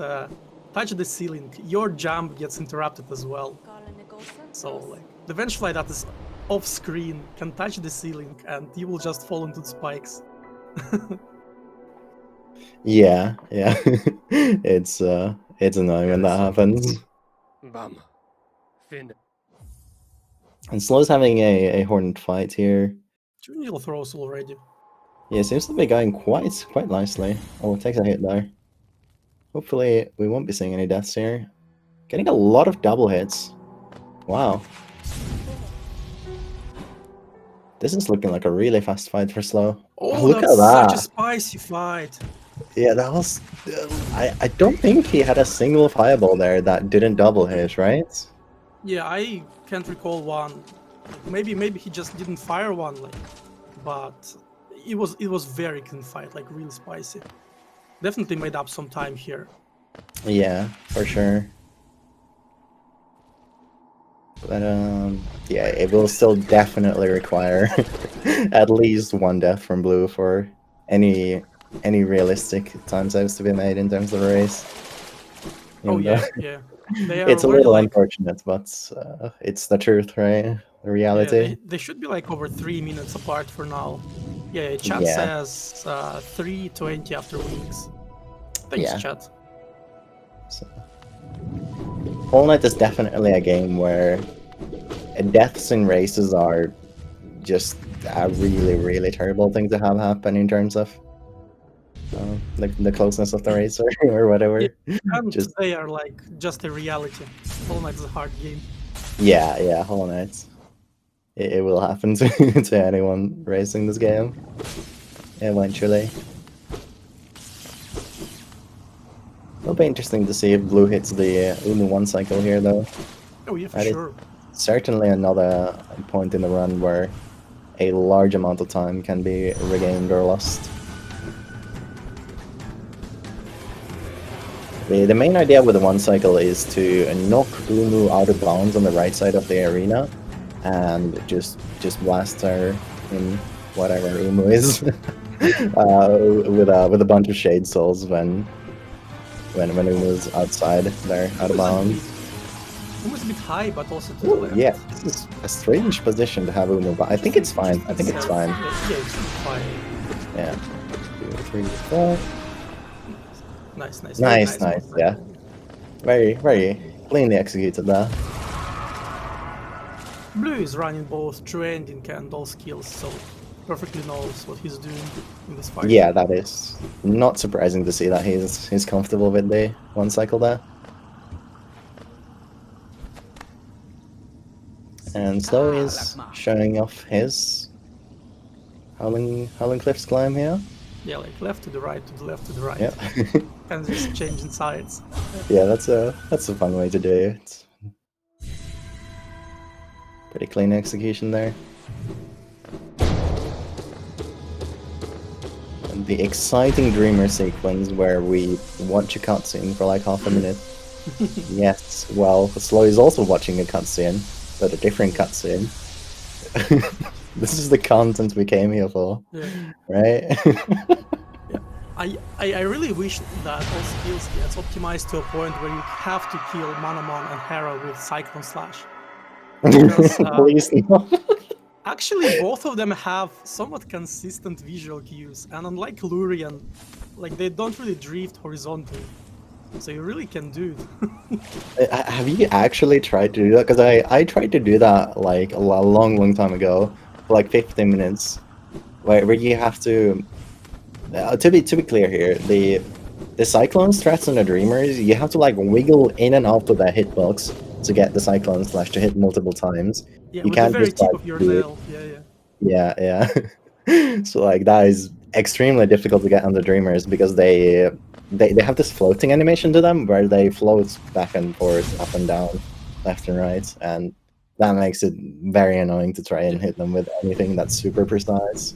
touch the ceiling, your jump gets interrupted as well. So like the Vengefly that is off screen can touch the ceiling and you will just fall into the spikes. yeah, it's annoying when that happens. Bam. Fin. And Slow's having a Hornet fight here. 2 needle throws already. Yeah, seems to be going quite nicely. Oh, it takes a hit there. Hopefully we won't be seeing any deaths here. Getting a lot of double hits. Wow. This is looking like a really fast fight for Slow. Oh, Look at that's such a that. spicy fight. Yeah, that was. I don't think he had a single fireball there that didn't double hit, right? Yeah, I can't recall one. Like, maybe he just didn't fire one, like, but it was very clean fight, like really spicy. Definitely made up some time here. Yeah, for sure. But yeah, it will still definitely require at least one death from Blue for any realistic time saves to be made in terms of the race. Oh Even though yeah. They are it's a very little like unfortunate, but it's the truth, right? The yeah, reality. they should be like over 3 minutes apart for now. Yeah, chat Yeah. says 3:20 after weeks. Thanks, Yeah. chat. So, Hollow Knight is definitely a game where deaths in races are just a really terrible thing to have happen in terms of the closeness of the race or whatever. Yeah, and Just they are like just a reality. Hollow Knight is a hard game. yeah, Hollow Knight. It will happen to to anyone racing this game eventually. It'll be interesting to see if Blue hits the Umu 1 cycle here, though. Oh yeah, for That is sure. certainly another point in the run where a large amount of time can be regained or lost. The main idea with the 1 cycle is to knock Umu out of bounds on the right side of the arena and just blast her in whatever Umu is with a bunch of Shade Souls when Umu's outside there, out of bounds. Almost a bit high, but also to the left. Yeah, this is a strange position to have Umu, but I think it's fine. I think it's fine. Yeah, it's fine. Yeah. 2, 3, 4. Nice. Nice, yeah. Very cleanly executed there. Blue is running both true ending and all skills, so perfectly knows what he's doing in this fight. Yeah, that is not surprising to see that he's comfortable with the 1 cycle there. And Slow is showing off his Howling Cliffs climb here. Yeah, like left to the right, to the left to the right. Yeah. And just changing sides. Yeah, that's a fun way to do it. Pretty clean execution there. And the exciting Dreamer sequence where we watch a cutscene for like half a minute. Yes, well, Slow is also watching a cutscene, but a different cutscene. This is the content we came here for, right? Yeah. I really wish that all skills gets optimized to a point where you have to kill Manamon and Hera with Cyclone Slash. Because, Please no. actually, both of them have somewhat consistent visual cues, and unlike Lurian, like they don't really drift horizontally. So you really can do it. Have you actually tried to do that? Because I tried to do that like a long time ago, for like 15 minutes, where you have to be clear here, the Cyclone strats and the Dreamers, you have to like wiggle in and out of that hitbox to get the Cyclone Slash to hit multiple times. Yeah, You with can't the very just tip like of your do it. nail. Yeah. So like that is extremely difficult to get on the Dreamers because they have this floating animation to them where they float back and forth, up and down, left and right, and that makes it very annoying to try and hit them with anything that's super precise.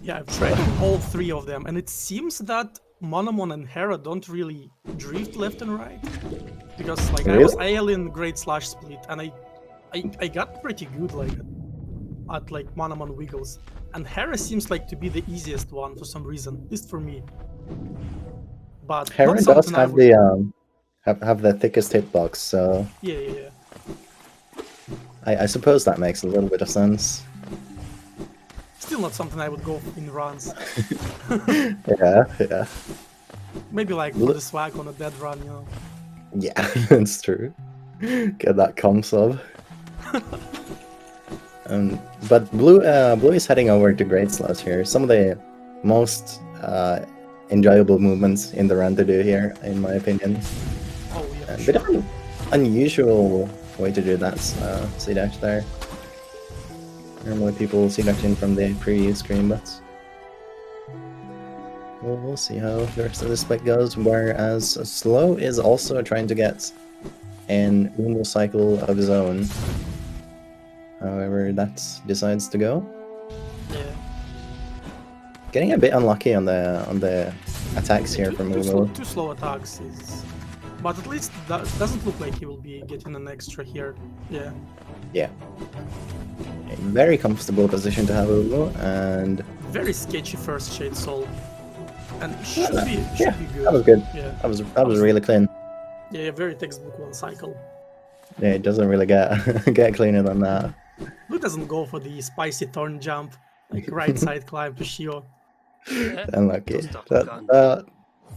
Yeah, I've tried all three of them, and it seems that Monomon and Hera don't really drift left and right. Because like Really? I was AL in Great Slash Split, and I got pretty good like at like Monomon wiggles. And Hera seems like to be the easiest one for some reason, at least for me. But Hera not does something have I would... the have the thickest hitbox, so Yeah. I suppose that makes a little bit of sense. Still not something I would go in runs. Yeah. Maybe like for the swag on a dead run, you know. Yeah, that's true. Get that comp sub. But Blue is heading over to Great Slash here. Some of the most enjoyable movements in the run to do here, in my opinion. Oh yeah. A bit of an unusual way to do that C-dash there. Normally people C-dash in from the preview screen, but we'll see how the rest of the split goes. Whereas Slow is also trying to get an Uno cycle of his own. However, that decides to go. Yeah. Getting a bit unlucky on the attacks here from Uno. Two slow attacks is, but at least that doesn't look like he will be getting an extra here. Yeah. Yeah. A very comfortable position to have Uno, and very sketchy first Shade Soul, and it should be good. That was good. Yeah. That was really clean. Yeah, very textbook one cycle. Yeah, it doesn't really get get cleaner than that. Blue doesn't go for the spicy turn jump, like right side climb to Shio. Unlucky.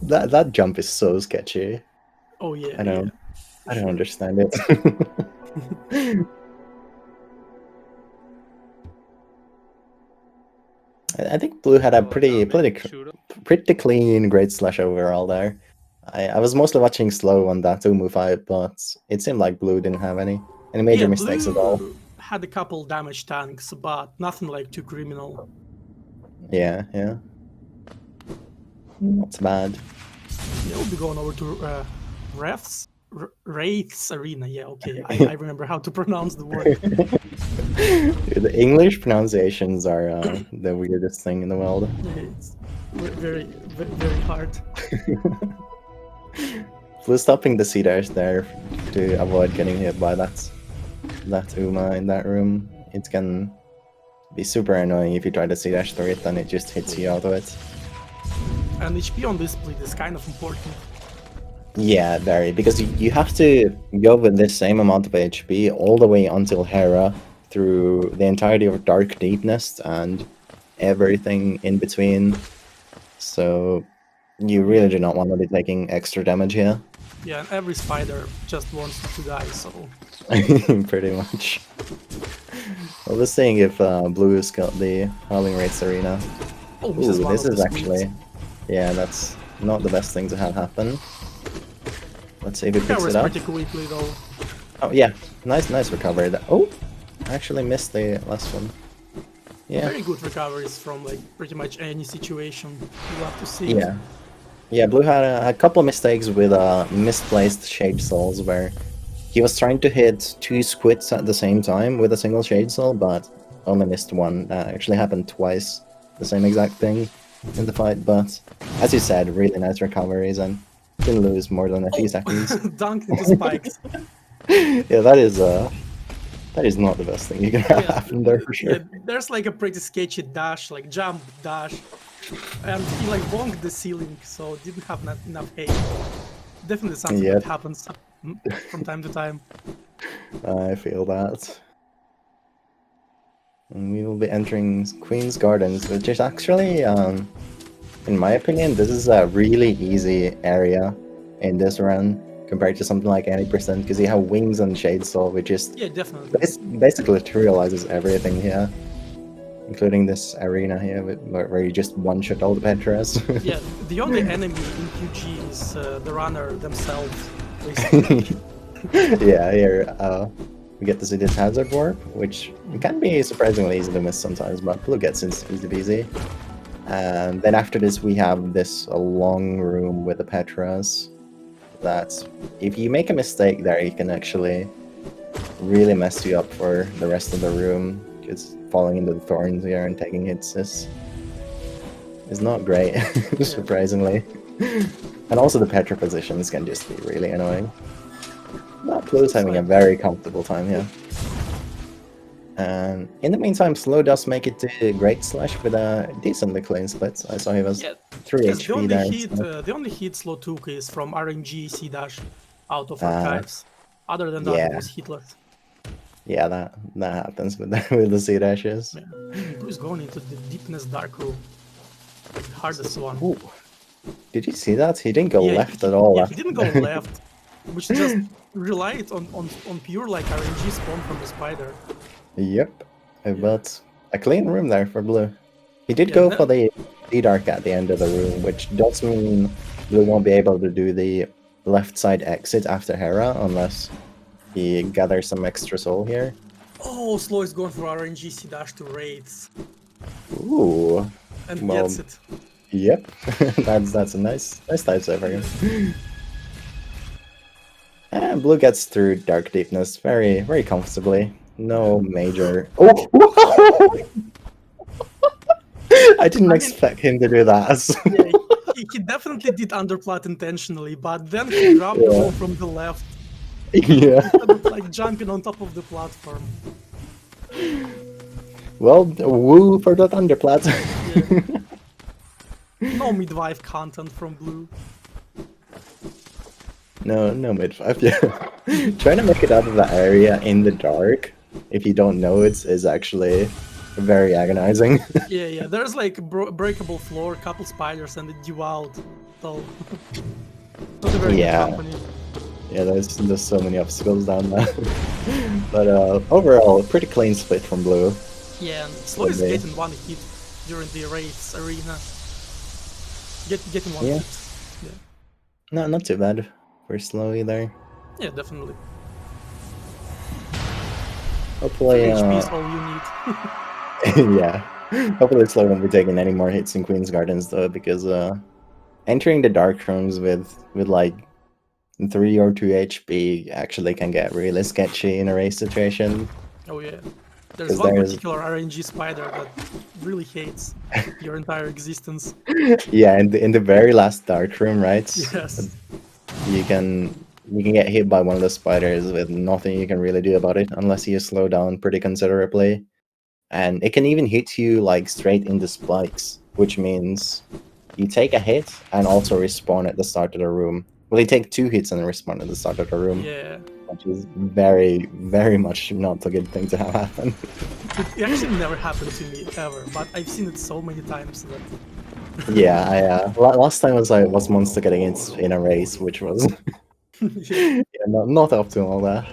That jump is so sketchy. Oh yeah. I don't understand it. I think Blue had a pretty clean Great Slash overall there. I was mostly watching Slow on that Umu fight, but it seemed like Blue didn't have any major mistakes Blue at all. Had a couple damage tanks, but nothing like too criminal. Yeah. Not bad. Yeah, we'll be going over to Wraith's Arena. Yeah, okay, I remember how to pronounce the word. The English pronunciations are the weirdest thing in the world. Yeah, it's very, very hard. Blue stopping the C-dash there to avoid getting hit by that Uma in that room. It can be super annoying if you try to C-dash through it and it just hits you out of it. And HP on this split is kind of important. Yeah, very, because you have to go with the same amount of HP all the way until Hera through the entirety of Dark Deepness and everything in between. So you really do not want to be taking extra damage here. Yeah, and every spider just wants to die, so... Pretty much. I was seeing if Blue's got the Howling Wraiths Arena. Oh, Ooh, this is actually... Yeah, that's not the best thing to have happen. Let's see if he picks it up. Pretty quickly, though. Oh yeah, nice recovery. Oh, I actually missed the last one. Yeah. Very good recoveries from like pretty much any situation. You have to see. Yeah, Blue had a couple of mistakes with misplaced Shade Souls where he was trying to hit 2 squids at the same time with a single Shade Soul, but only missed one. That actually happened twice, the same exact thing in the fight, but as you said, really nice recoveries and didn't lose more than a few seconds. Dunked into spikes. Yeah, that is not the best thing you can have happen there for sure. Yeah, there's like a pretty sketchy dash, like jump dash, and he like bonked the ceiling, so didn't have enough aim. Definitely something that happens from time to time. I feel that. And we will be entering Queen's Gardens, which is actually, in my opinion, this is a really easy area in this run compared to something like 80%, because you have Wings and Shade Soul, which just basically materializes everything here, including this arena here where you just one-shot all the Petras. Yeah, the only enemy in QG is the runner themselves, basically. Yeah, here we get to see this Hazard Warp, which can be surprisingly easy to miss sometimes, but Blue gets it easy peasy. And then after this we have this long room with the Petras that if you make a mistake there, you can actually really mess you up for the rest of the room, because falling into the thorns here and taking hits is not great, surprisingly. And also the Petra positions can just be really annoying. But Blue's having a very comfortable time here. And in the meantime, Slow does make it to Great Slash with a decently clean split. I saw he was 3 HP there. The only hit Slow took is from RNG C-Dash out of Archives. Other than that, it was hitless. Yeah, that happens with the C-Dashes. Yeah. Who's going into the Deepness Dark Room? The hardest one. Ooh. Did you see that? He didn't go left at all. Yeah, he didn't go left, which just relied on pure like RNG spawn from the spider. Yep, but a clean room there for Blue. He did go for the D-Dark at the end of the room, which does mean Blue won't be able to do the left side exit after Hera unless he gathers some extra soul here. Oh, Slow is going for RNG C-Dash to Raids. Ooh. And gets it. Yep, that's a nice type set for him. And blue gets through Dark Deepness very comfortably. No major. Oh! I didn't expect him to do that. Yeah, he definitely did underplot intentionally, but then he dropped the ball from the left Yeah. instead of like jumping on top of the platform. Well, woo for that underplat. Yeah. No midwife content from blue. No mid-5, yeah. Trying to make it out of the area in the dark, if you don't know it, is actually very agonizing. Yeah, there's like breakable floor, couple spiders, and a dual. So, not a very good company. Yeah, there's so many obstacles down there. But overall, pretty clean split from blue. Yeah, and Slow is getting one hit during the race arena. Getting one hit. Yeah. No, not too bad for Slow either. Yeah, definitely. Hopefully, HP is all you need. yeah. Hopefully Slow won't be taking any more hits in Queen's Gardens though, because entering the dark rooms with like 3 or 2 HP actually can get really sketchy in a race situation. Oh yeah. There's one particular RNG spider that really hates your entire existence. Yeah, in the very last dark room, right? Yes. You can get hit by one of the spiders with nothing you can really do about it unless you slow down pretty considerably. And it can even hit you like straight in the spikes, which means you take a hit and also respawn at the start of the room. Well, you take 2 hits and respawn at the start of the room. Yeah. Which is very much not a good thing to have happen. It actually never happened to me ever, but I've seen it so many times that. Yeah, last time was Monster getting it in a race, which was yeah, not optimal there.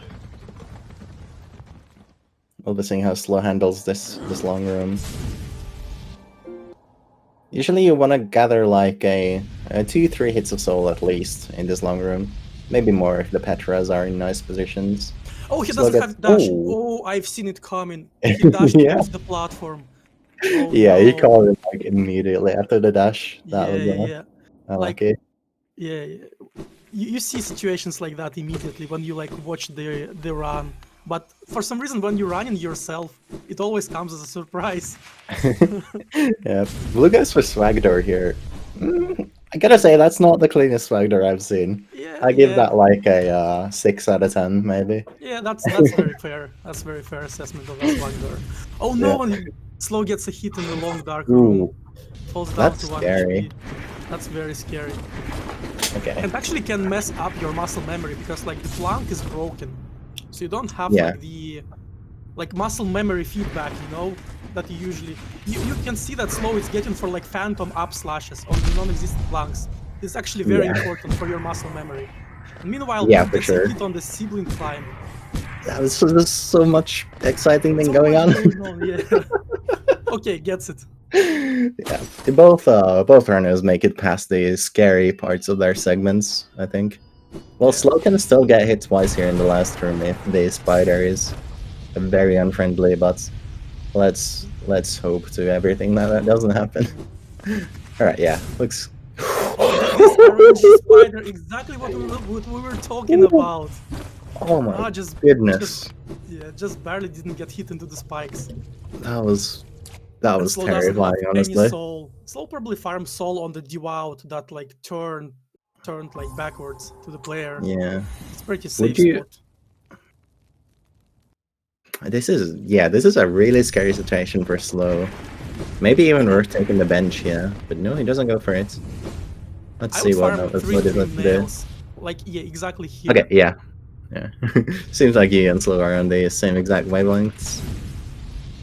We'll be seeing how Slow handles this long room. Usually you want to gather like a 2-3 hits of soul at least in this long room. Maybe more if the Petras are in nice positions. Oh, he doesn't have dash. Oh, I've seen it coming. He dashed off the platform. Oh, yeah, no. he called it like immediately after the dash. That was unlucky. Yeah. You see situations like that immediately when you like watch the run. But for some reason, when you're running yourself, it always comes as a surprise. Yeah, blue guys for Swagdor here. I gotta say, that's not the cleanest Swagdor I've seen. Yeah, I give that like a 6 out of 10, maybe. Yeah, that's very fair. That's very fair assessment of that Swagdor. Oh no, and Slow gets a hit in the long dark room. Falls down to 1 HP. That's very scary. Okay. And actually can mess up your muscle memory because like the plank is broken. So you don't have like the muscle memory feedback, you know, that you usually you can see that Slow is getting for like phantom up slashes on the non-existent planks. It's actually very important for your muscle memory. And meanwhile, for sure. a hit on the sibling climb. Yeah, there's so much exciting thing going on. Okay, gets it. Yeah, both runners make it past the scary parts of their segments, I think. Well, Slow can still get hit twice here in the last room if the spider is very unfriendly, but let's hope to everything that doesn't happen. Alright, yeah, looks... This RNG spider, exactly what we were talking about. Oh my goodness. Just barely didn't get hit into the spikes. That was terrifying, honestly. Slow probably farmed soul on the dual that like turned like backwards to the player. Yeah. It's pretty safe spot. This is a really scary situation for Slow. Maybe even worth taking the bench here, but no, he doesn't go for it. Let's see what Slow is left to do. Like, yeah, exactly here. Okay, yeah. Seems like you and Slow are on the same exact wavelengths.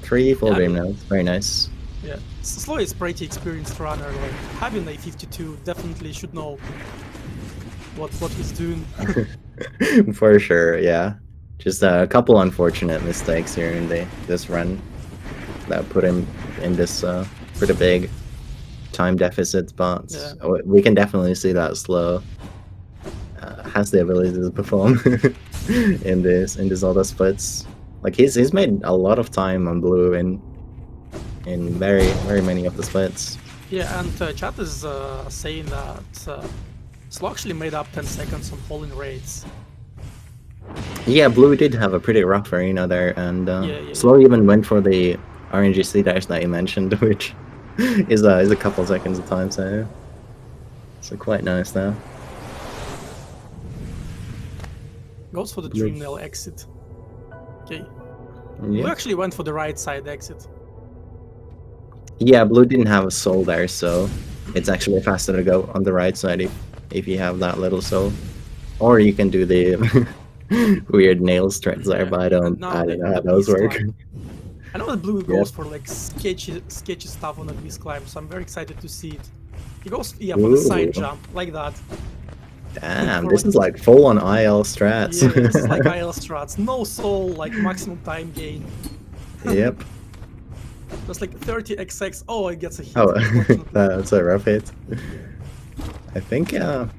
3 full dream nails, very nice. Yeah, Slow is pretty experienced runner. Like having a 52 definitely should know what he's doing. For sure, yeah. Just a couple unfortunate mistakes here in this run that put him in this pretty big time deficit, but we can definitely see that Slow has the ability to perform in this other splits. Like he's made a lot of time on blue in very many of the splits. Yeah, and chat is saying that Slow actually made up 10 seconds on falling rates. Yeah, Blue did have a pretty rough arena there, and Yeah. Slow even went for the RNGC dash that you mentioned, which is a couple seconds of time, so quite nice now. Goes for the Blue. Dream Nail exit. Okay. Yeah. Blue actually went for the right side exit. Yeah, Blue didn't have a soul there, so it's actually faster to go on the right side if you have that little soul. Or you can do the weird nail strats there, but I don't know how those work. I know that Blue Yep. goes for like sketchy stuff on the beast climb, so I'm very excited to see it. He goes for the side jump, like that. Damn, this is like full on IL strats. Yeah, this is like IL strats. No soul, like maximum time gain. Yep. Just like 30 XX. Oh, it gets a hit. Oh, that's a rough hit. I think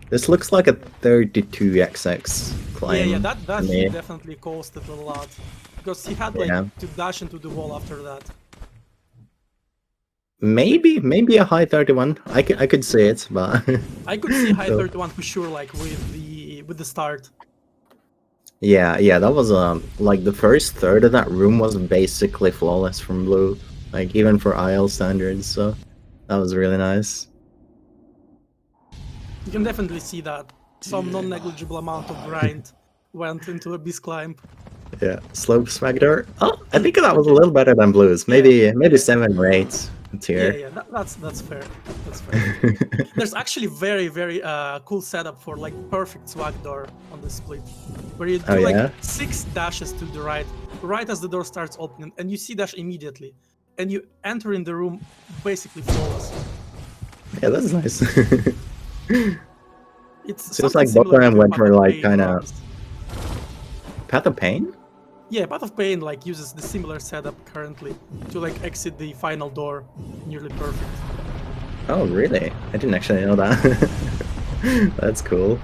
this looks like a 32 XX climb. Yeah, that hit definitely costed a lot. Because he had like to dash into the wall after that. Maybe a high 31. I could see it, but I could see high 31 for sure, like with the start. Yeah, that was like the first third of that room was basically flawless from Blue, like even for IL standards. So that was really nice. You can definitely see that some non-negligible amount of grind went into a beast climb. Yeah, slope smackdoor. Oh, I think that was a little better than Blue's. Maybe 7 or 8 tier. Yeah, that's fair. That's fair. There's actually very cool setup for like perfect swag door on the split, where you do like 6 dashes to the right as the door starts opening, and you see dash immediately, and you enter in the room basically flawless. Yeah, that's nice. It's seems like Bottom went for like kind of Path of Pain. Yeah, Path of Pain like uses the similar setup currently to like exit the final door nearly perfect. Oh really? I didn't actually know that. That's cool.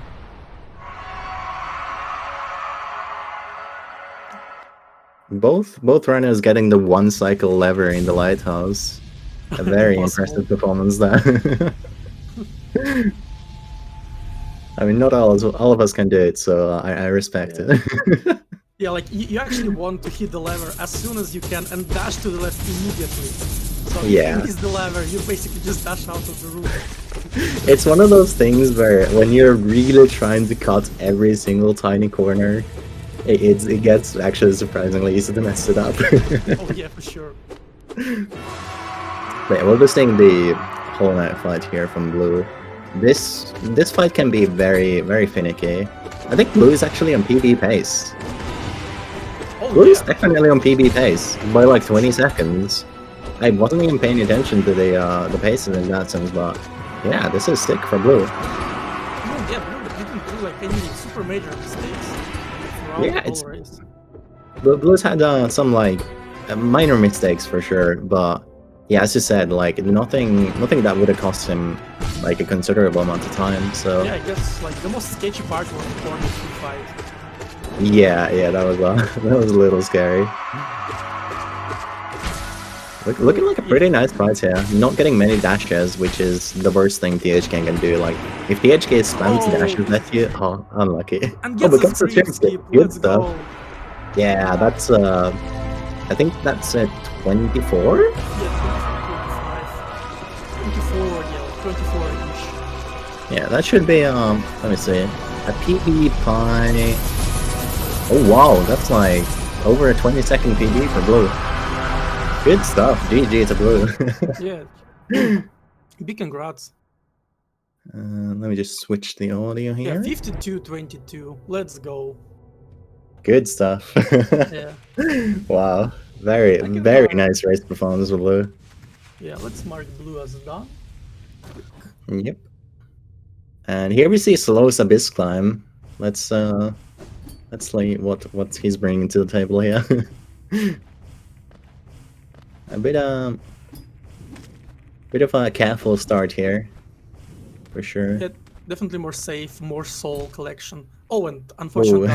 Both runners getting the 1 cycle lever in the lighthouse. A very impressive performance there. I mean, not all of us can do it, so I respect it. Yeah, like you actually want to hit the lever as soon as you can and dash to the left immediately. So if you miss the lever, you basically just dash out of the room. It's one of those things where when you're really trying to cut every single tiny corner, it gets actually surprisingly easy to mess it up. Oh yeah, for sure. Wait, we're just seeing the Hollow Knight fight here from Blue. This fight can be very finicky. I think Blue is actually on PB pace. Blue is definitely on PB pace by like 20 seconds. I wasn't even paying attention to the paces in that sense, but yeah, this is sick for Blue. Yeah, Blue didn't do like any super major mistakes throughout the whole race. Blue's had some like minor mistakes for sure, but yeah, as you said, like nothing that would have cost him like a considerable amount of time. So yeah, I guess like the most sketchy part was the corner 2 fight. Yeah, that was a little scary. Looking like a pretty nice fight here. Not getting many dashes, which is the worst thing THK can do. Like if THK spams dashes at you, unlucky. And gets a skip. Good stuff. Go. Yeah, that's I think that's at 24. Yeah, 24, 24-ish. Yeah, that should be let me see, a PB pie. Oh wow, that's like over a 20-second PB for Blue. Good stuff. GG to Blue. Yeah. Big congrats. Let me just switch the audio here. Yeah, 52-22. Let's go. Good stuff. Yeah. Wow. Very nice race performance with Blue. Yeah, let's mark Blue as done. Yep. And here we see Slow's Abyss Climb. Let's see what he's bringing to the table here. a bit of a careful start here, for sure. Yeah, definitely more safe, more soul collection. Oh, and unfortunately,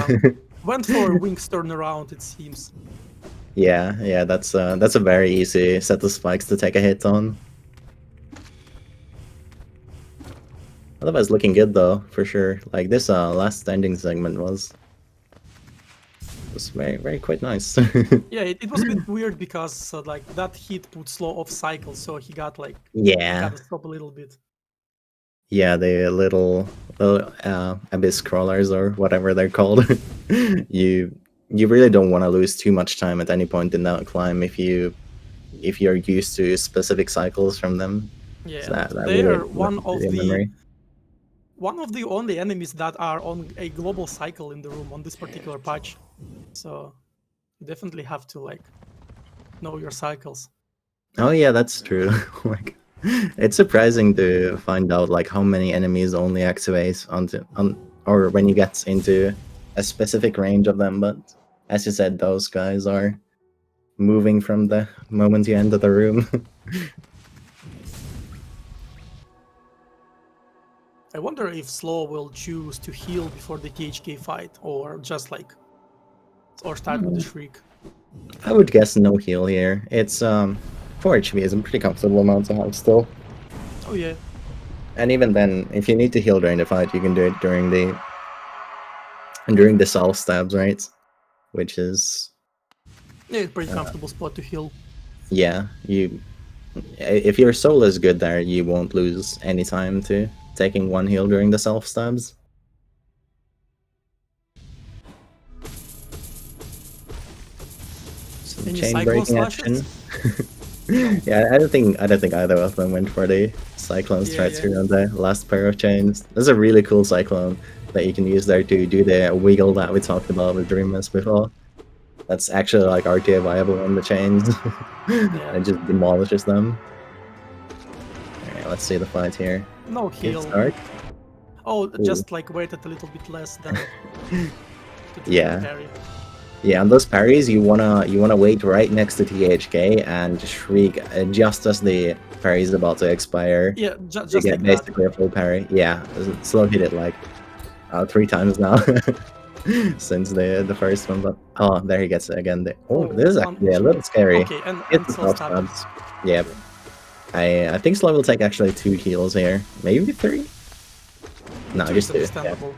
went for Wings turnaround, it seems. Yeah, that's a very easy set of spikes to take a hit on. Otherwise, looking good though, for sure. Like this last ending segment was very, very quite nice. Yeah, it was a bit weird because like that hit put slow off cycle, so he got like Yeah, gotta stop a little bit. yeah, the little abyss crawlers or whatever they're called. you really don't want to lose too much time at any point in that climb if you're used to specific cycles from them. Yeah, So that they're really messes with your memory. one of the only enemies that are on a global cycle in the room on this particular patch. So you definitely have to like know your cycles. Oh yeah, that's true. Like, it's surprising to find out like how many enemies only activate or when you get into a specific range of them. But as you said, those guys are moving from the moment you enter the room. I wonder if Slow will choose to heal before the THK fight, or just like, or start with the Shriek. I would guess no heal here. It's 4 HP is a pretty comfortable amount to have still. Oh yeah. And even then, if you need to heal during the fight, you can do it during the self stabs, right? Which is Yeah, pretty comfortable spot to heal. yeah, if your soul is good there, you won't lose any time to taking one heal during the self stabs. Some Any chain cyclone breaking slashes? action. Yeah, I don't think either of them went for the cyclone strats here on the last pair of chains. There's a really cool cyclone that you can use there to do the wiggle that we talked about with Dreamers before. That's actually like RTA viable on the chains. Yeah. It just demolishes them. Alright, let's see the fight here. No Good heal. start. Oh, Ooh. just like waited a little bit less than to do Yeah. the parry. Yeah, on those parries, you wanna wait right next to THK and shriek just as the parry is about to expire. Yeah, You just get like basically a full parry. Yeah, slow hit it like 3 times now since the first one. But oh, there he gets it again. This is actually a little scary. Okay, and It's the slow self stab. stabs. Yep. I think Slow will take actually 2 heals here, maybe 3. No, just 2. Yeah. Understandable.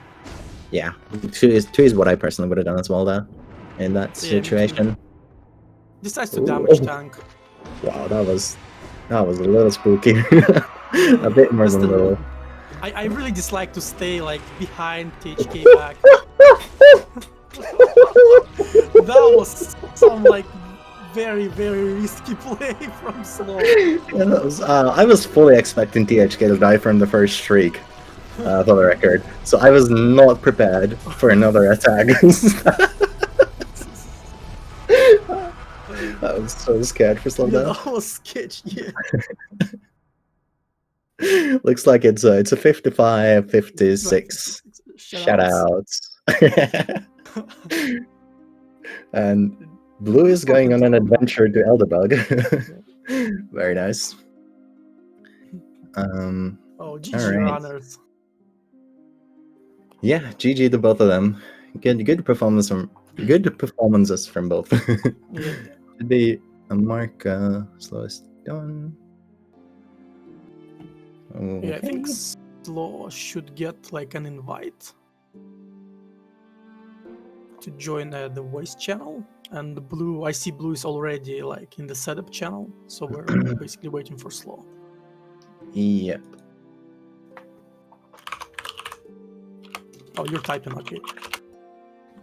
Yeah, 2 is what I personally would have done as well, though, in that Yeah, me too. situation. Decides to Ooh. damage tank. Wow, that was a little spooky. A bit more Just than a little. I really dislike to stay like behind THK back. That was some like very risky play from Slow. Yeah, that was, I was fully expecting THK to die from the first shriek, for the record. So I was not prepared for another attack. I was so scared for Slow Yeah, Death. that was sketchy. Yeah. Looks like it's a 55-56. Shout out. And Blue is going on an adventure to Elderbug. Very nice. Oh, GG Alright. runners. Yeah, GG to both of them. Good performances from both. Yeah. Should be a mark slowest done. Okay. Yeah, I think Slow should get like an invite to join the voice channel, and Blue, I see Blue is already like in the setup channel, so we're basically waiting for Slow. Yep. Oh, you're typing, okay.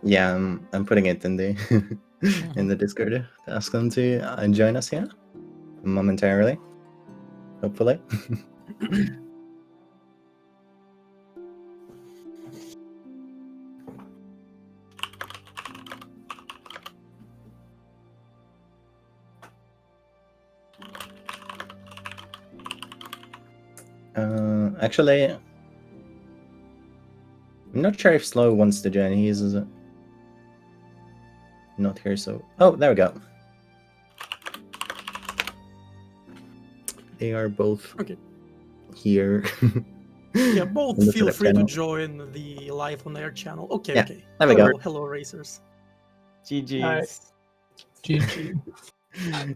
Yeah, I'm putting it in the in the Discord to ask them to join us here momentarily, hopefully. Actually, I'm not sure if Slow wants to join. He's not here, so... Oh, there we go. They are both here. Yeah, both in the feel setup free channel. to join the live on air channel. Okay, Yeah, okay. there we Hello, go. hello, racers. GG's. GG.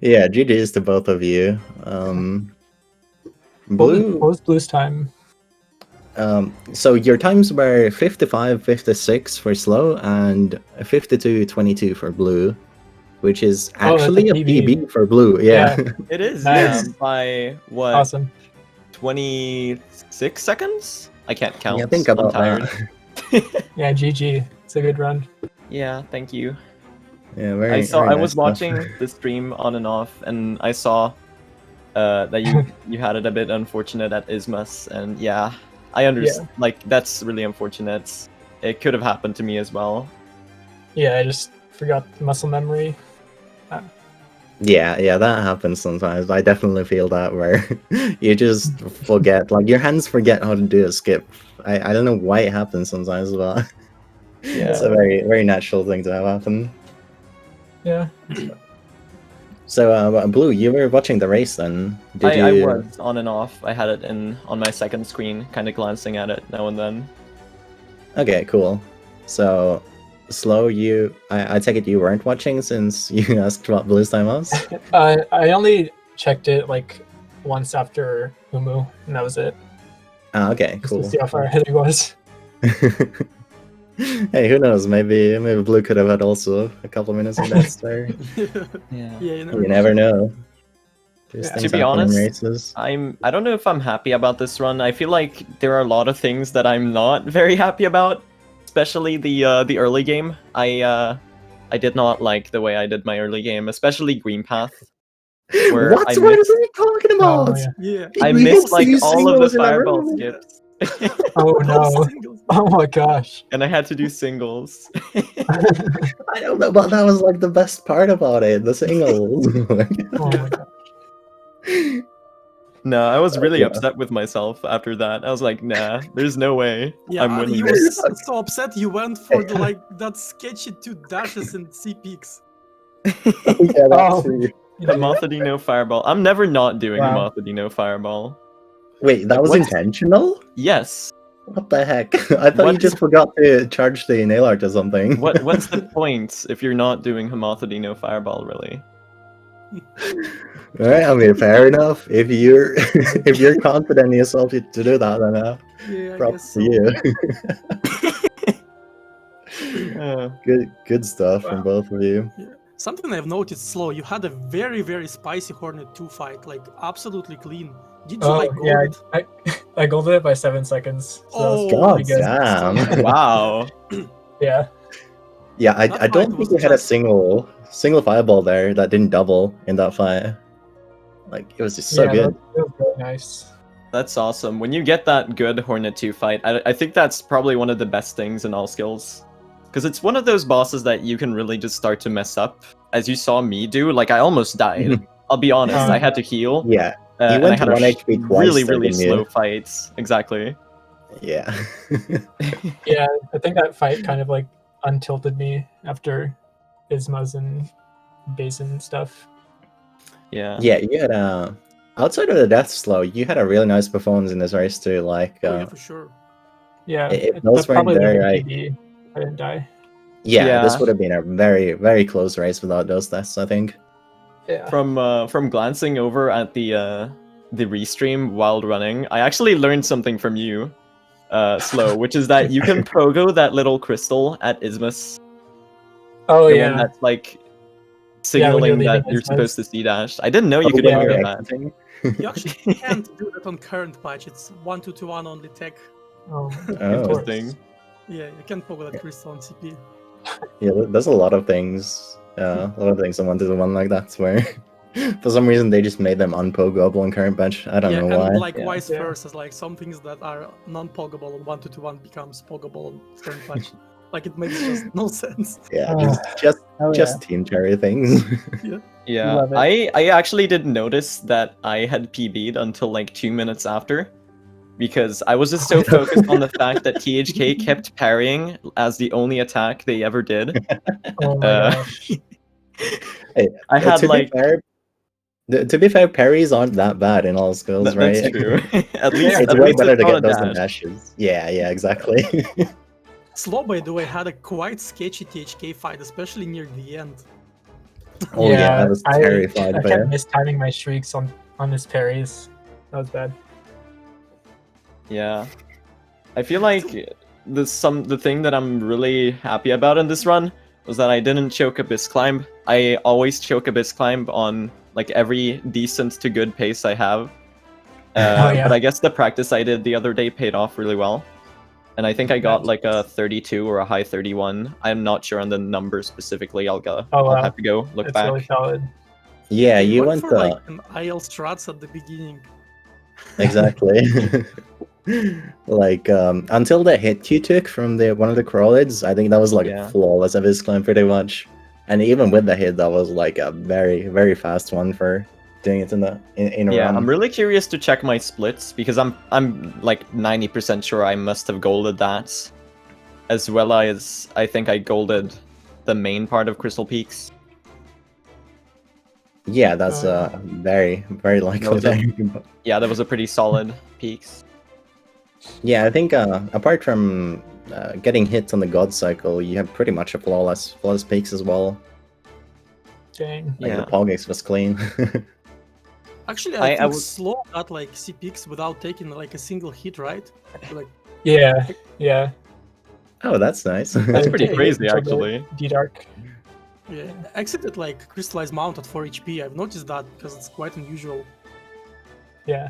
Yeah, GG's to both of you. Blue... What was Blue's time? So your times were 55, 56 for slow, and 52-22 for blue, which is Oh, that's a actually a PB. PB for blue. Yeah. It is, Nice. yeah. By what? Awesome. 26 seconds? I can't count. Yeah, think I'm about tired. that. Yeah, GG. It's a good run. Yeah, thank you. Yeah, very. I very was nice watching stuff. the stream on and off, and I saw that you had it a bit unfortunate at Ismas, and yeah, I understand. Like that's really unfortunate. It could have happened to me as well. Yeah, I just forgot muscle memory. Yeah, that happens sometimes. I definitely feel that where you just forget, like your hands forget how to do a skip. I don't know why it happens sometimes, but it's a very very natural thing to have happen. Yeah. So, Blue, you were watching the race then? I was on and off. I had it on my second screen, kind of glancing at it now and then. Okay, cool. So, Slow, I take it you weren't watching since you asked what Blue's time was? I only checked it like once after Umu, and that was it. Ah, okay, Just cool. to see how far ahead he was. Hey, who knows? Maybe Blue could have had also a couple minutes of that spare. Yeah. You never know. These things To be happen in honest, races. I don't know if I'm happy about this run. I feel like there are a lot of things that I'm not very happy about, especially the early game. I did not like the way I did my early game, especially Green Path. Where What? What are you talking about? Oh, yeah. Yeah. I We missed hit like these all of the singles in a fireball row. skips. Oh no. Oh my gosh. And I had to do singles. I don't know, but that was like the best part about it, the singles. Oh my god. No, I was really Yeah. upset with myself after that. I was like, nah, there's no way Yeah, I'm winning you were this. so upset you went for the like that sketchy 2 dashes and C peaks. Yeah, that Oh. too. Hamathadino Fireball. I'm never not doing Wow. Hamathadino Fireball. Wait, that Like, was what's- intentional? Yes. What the heck? I thought you What- just forgot to charge the nail art or something. What's the point if you're not doing Hamathadino Fireball, really? Alright, I mean, fair enough. If you're if you're confident in yourself to do that, then Yeah, I props guess to so. you. Good stuff from both of you. Yeah. Something I've noticed, Slow, you had a very, very spicy Hornet 2 fight, like absolutely clean. Did you like gold yeah, it? I golded it by 7 seconds. So that was God pretty good. damn. Wow. Yeah. Yeah, That I don't fight was think you had a just- single fireball there that didn't double in that fight. Like it was just so yeah, good. That was really nice. That's awesome. When you get that good Hornet 2 fight, I think that's probably one of the best things in all skills. Because it's one of those bosses that you can really just start to mess up. As you saw me do, like I almost died. I'll be honest, I had to heal. Yeah, And went I had to 1 HP twice really, there, really didn't you? slow fights. Exactly. yeah. Yeah, I think that fight kind of like untilted me after Ismas and Basin stuff. Yeah. Yeah, you had outside of the death slow, you had a really nice performance in this race too. Like, Oh, yeah, for sure. Yeah, if those that probably weren't would there, have been PB. I didn't die. yeah, this Yeah. would have been a very, very close race without those deaths, I think. Yeah. From glancing over at the restream while running, I actually learned something from you, Slow, which is that you can pogo that little crystal at Ismas. Oh The yeah. one that's like Yeah, when signaling you're that leaving you're Ismas. supposed to see dash. I didn't know you Oh, could yeah, pogo yeah, that. exiting. You actually can't do that on current patch. It's 1-2-1 only tech. Oh, Oh. Interesting. Yeah, you can't pogo that crystal on CP. Yeah, there's a lot of things. A lot of things on 1-1 like that where for some reason they just made them unpogoable on current bench. I don't Yeah, know and why. like Yeah. vice Yeah. versa, like some things that are non-poggable on 1-2-1 becomes poggable on current patch. Like it makes just no sense. Yeah, Oh. just team cherry things. Yeah, Love it. I actually didn't notice that I had PB'd until like 2 minutes after. Because I was just so focused on the fact that THK kept parrying as the only attack they ever did. Oh my gosh. Hey, I had to like... be fair, to be fair, parries aren't that bad in all skills, right? That's true. At least It's at way least better to not get a those than dash. dashes. Yeah, exactly. Slow, by the way, had a quite sketchy THK fight, especially near the end. Oh yeah, I was terrified I there. kept mistiming my streaks on his parries. That was bad. Yeah. I feel like the thing that I'm really happy about in this run was that I didn't choke Abyss Climb. I always choke Abyss Climb on like every decent to good pace I have. But I guess the practice I did the other day paid off really well. And I think I got like a 32 or a high 31. I'm not sure on the number specifically. I'll have to go look That's back. really solid. Yeah, You you went went for like an IL strats at the beginning. exactly. Like until the hit you took from one of the crawlids, I think that was like Yeah. flawless of his climb pretty much. And even with the hit, that was like a very, very fast one for doing it in a Yeah, run. I'm really curious to check my splits because I'm like 90% sure I must have golded that, as well as I think I golded the main part of Crystal Peaks. Yeah, that's very, very likely. Yeah, that was a pretty solid Peaks. Yeah, I think apart from getting hit on the God Cycle, you have pretty much a flawless peaks as well. Dang. Like Yeah. the Pogex was clean. Actually, I I think would- Slow got like C picks without taking like a single hit, right? Like, Yeah, yeah. Oh, that's nice. That's pretty Yeah, crazy, actually. D-Dark. yeah, exited like Crystallized Mount at 4 HP. I've noticed that because it's quite unusual. Yeah.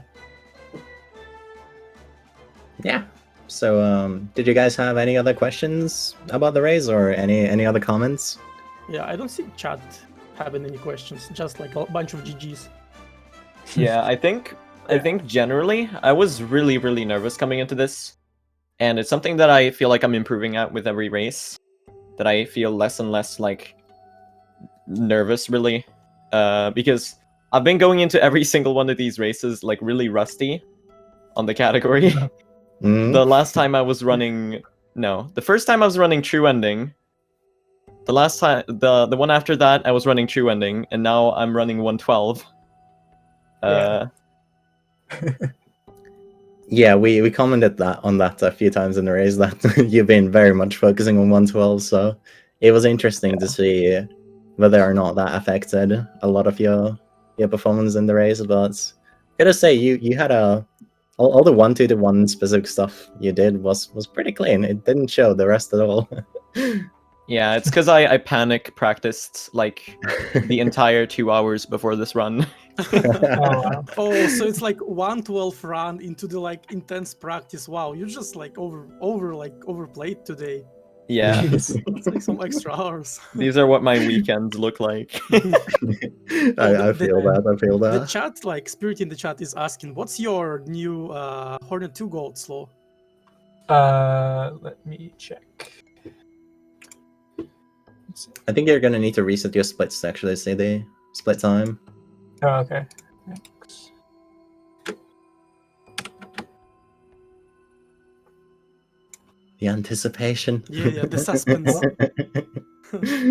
Yeah. So, did you guys have any other questions about the race or any other comments? Yeah, I don't see chat having any questions. Just like a bunch of GGs. Yeah, I think generally I was really nervous coming into this, and it's something that I feel like I'm improving at with every race. That I feel less and less like nervous really, because I've been going into every single one of these races like really rusty on the category. Mhm. The last time I was running, the first time I was running True Ending. The last time, the one after that, I was running True Ending, and now I'm running 112. Yeah, we commented on that a few times in the race that you've been very much focusing on 112, so it was interesting to see whether or not that affected a lot of your performance in the race. But gotta say, you had all the 1-2 to 1 specific stuff you did was pretty clean. It didn't show the rest at all. Yeah, it's because I panic practiced like the entire 2 hours before this run. Wow. Oh, so it's like 112 run into the like intense practice. Wow, you just like overplayed today. Yeah, It's like some extra hours. these are what my weekends look like. I feel that. I feel The that. chat, like Spirit in the chat, is asking, "What's your new Hornet 2 gold, Slow?" Let me check. I think you're gonna need to reset your splits to actually see the split time. Oh, okay. Thanks. The anticipation. Yeah, the suspense.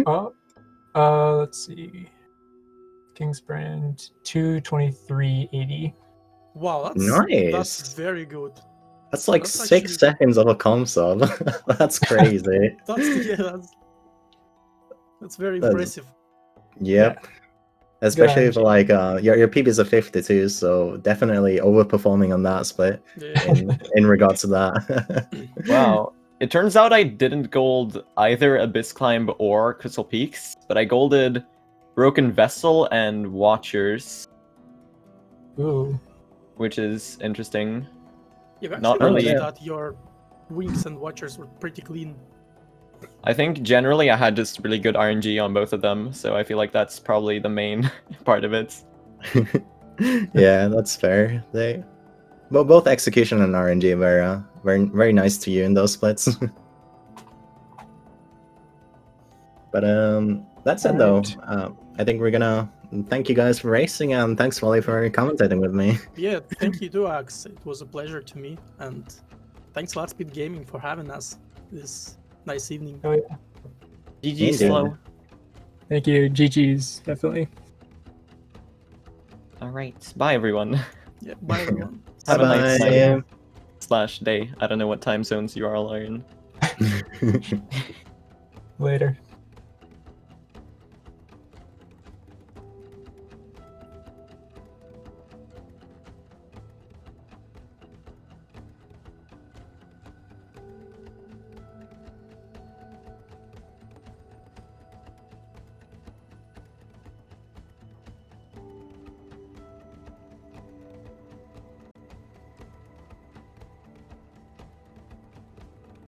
Oh, let's see. King's Brand 223.80. Wow, that's Nice. very good. That's like That's 6 actually- seconds of a com sub. That's crazy. That's very That's- impressive. Yep. Especially for Good. like your PB is a 52, so definitely overperforming on that split Yeah. in regards to that. Wow. It turns out I didn't gold either Abyss Climb or Crystal Peaks, but I golded Broken Vessel and Watchers, Ooh. which is interesting. You've actually Not really. noticed that your wings and watchers were pretty clean. I think generally I had just really good RNG on both of them, so I feel like that's probably the main part of it. Yeah, that's fair. Both execution and RNG were very nice to you in those splits. But that said, though, I think we're gonna thank you guys for racing, and thanks, Wally, for commentating with me. Yeah, thank you too, Axe. It was a pleasure to me, and thanks a lot, SpeedGaming, for having us this nice evening. Oh yeah. GG Indeed. Slow. Thank you. GG's definitely. Alright, bye everyone. Yeah, bye everyone. Have a nice Bye. night / day. I don't know what time zones you all are in. Later.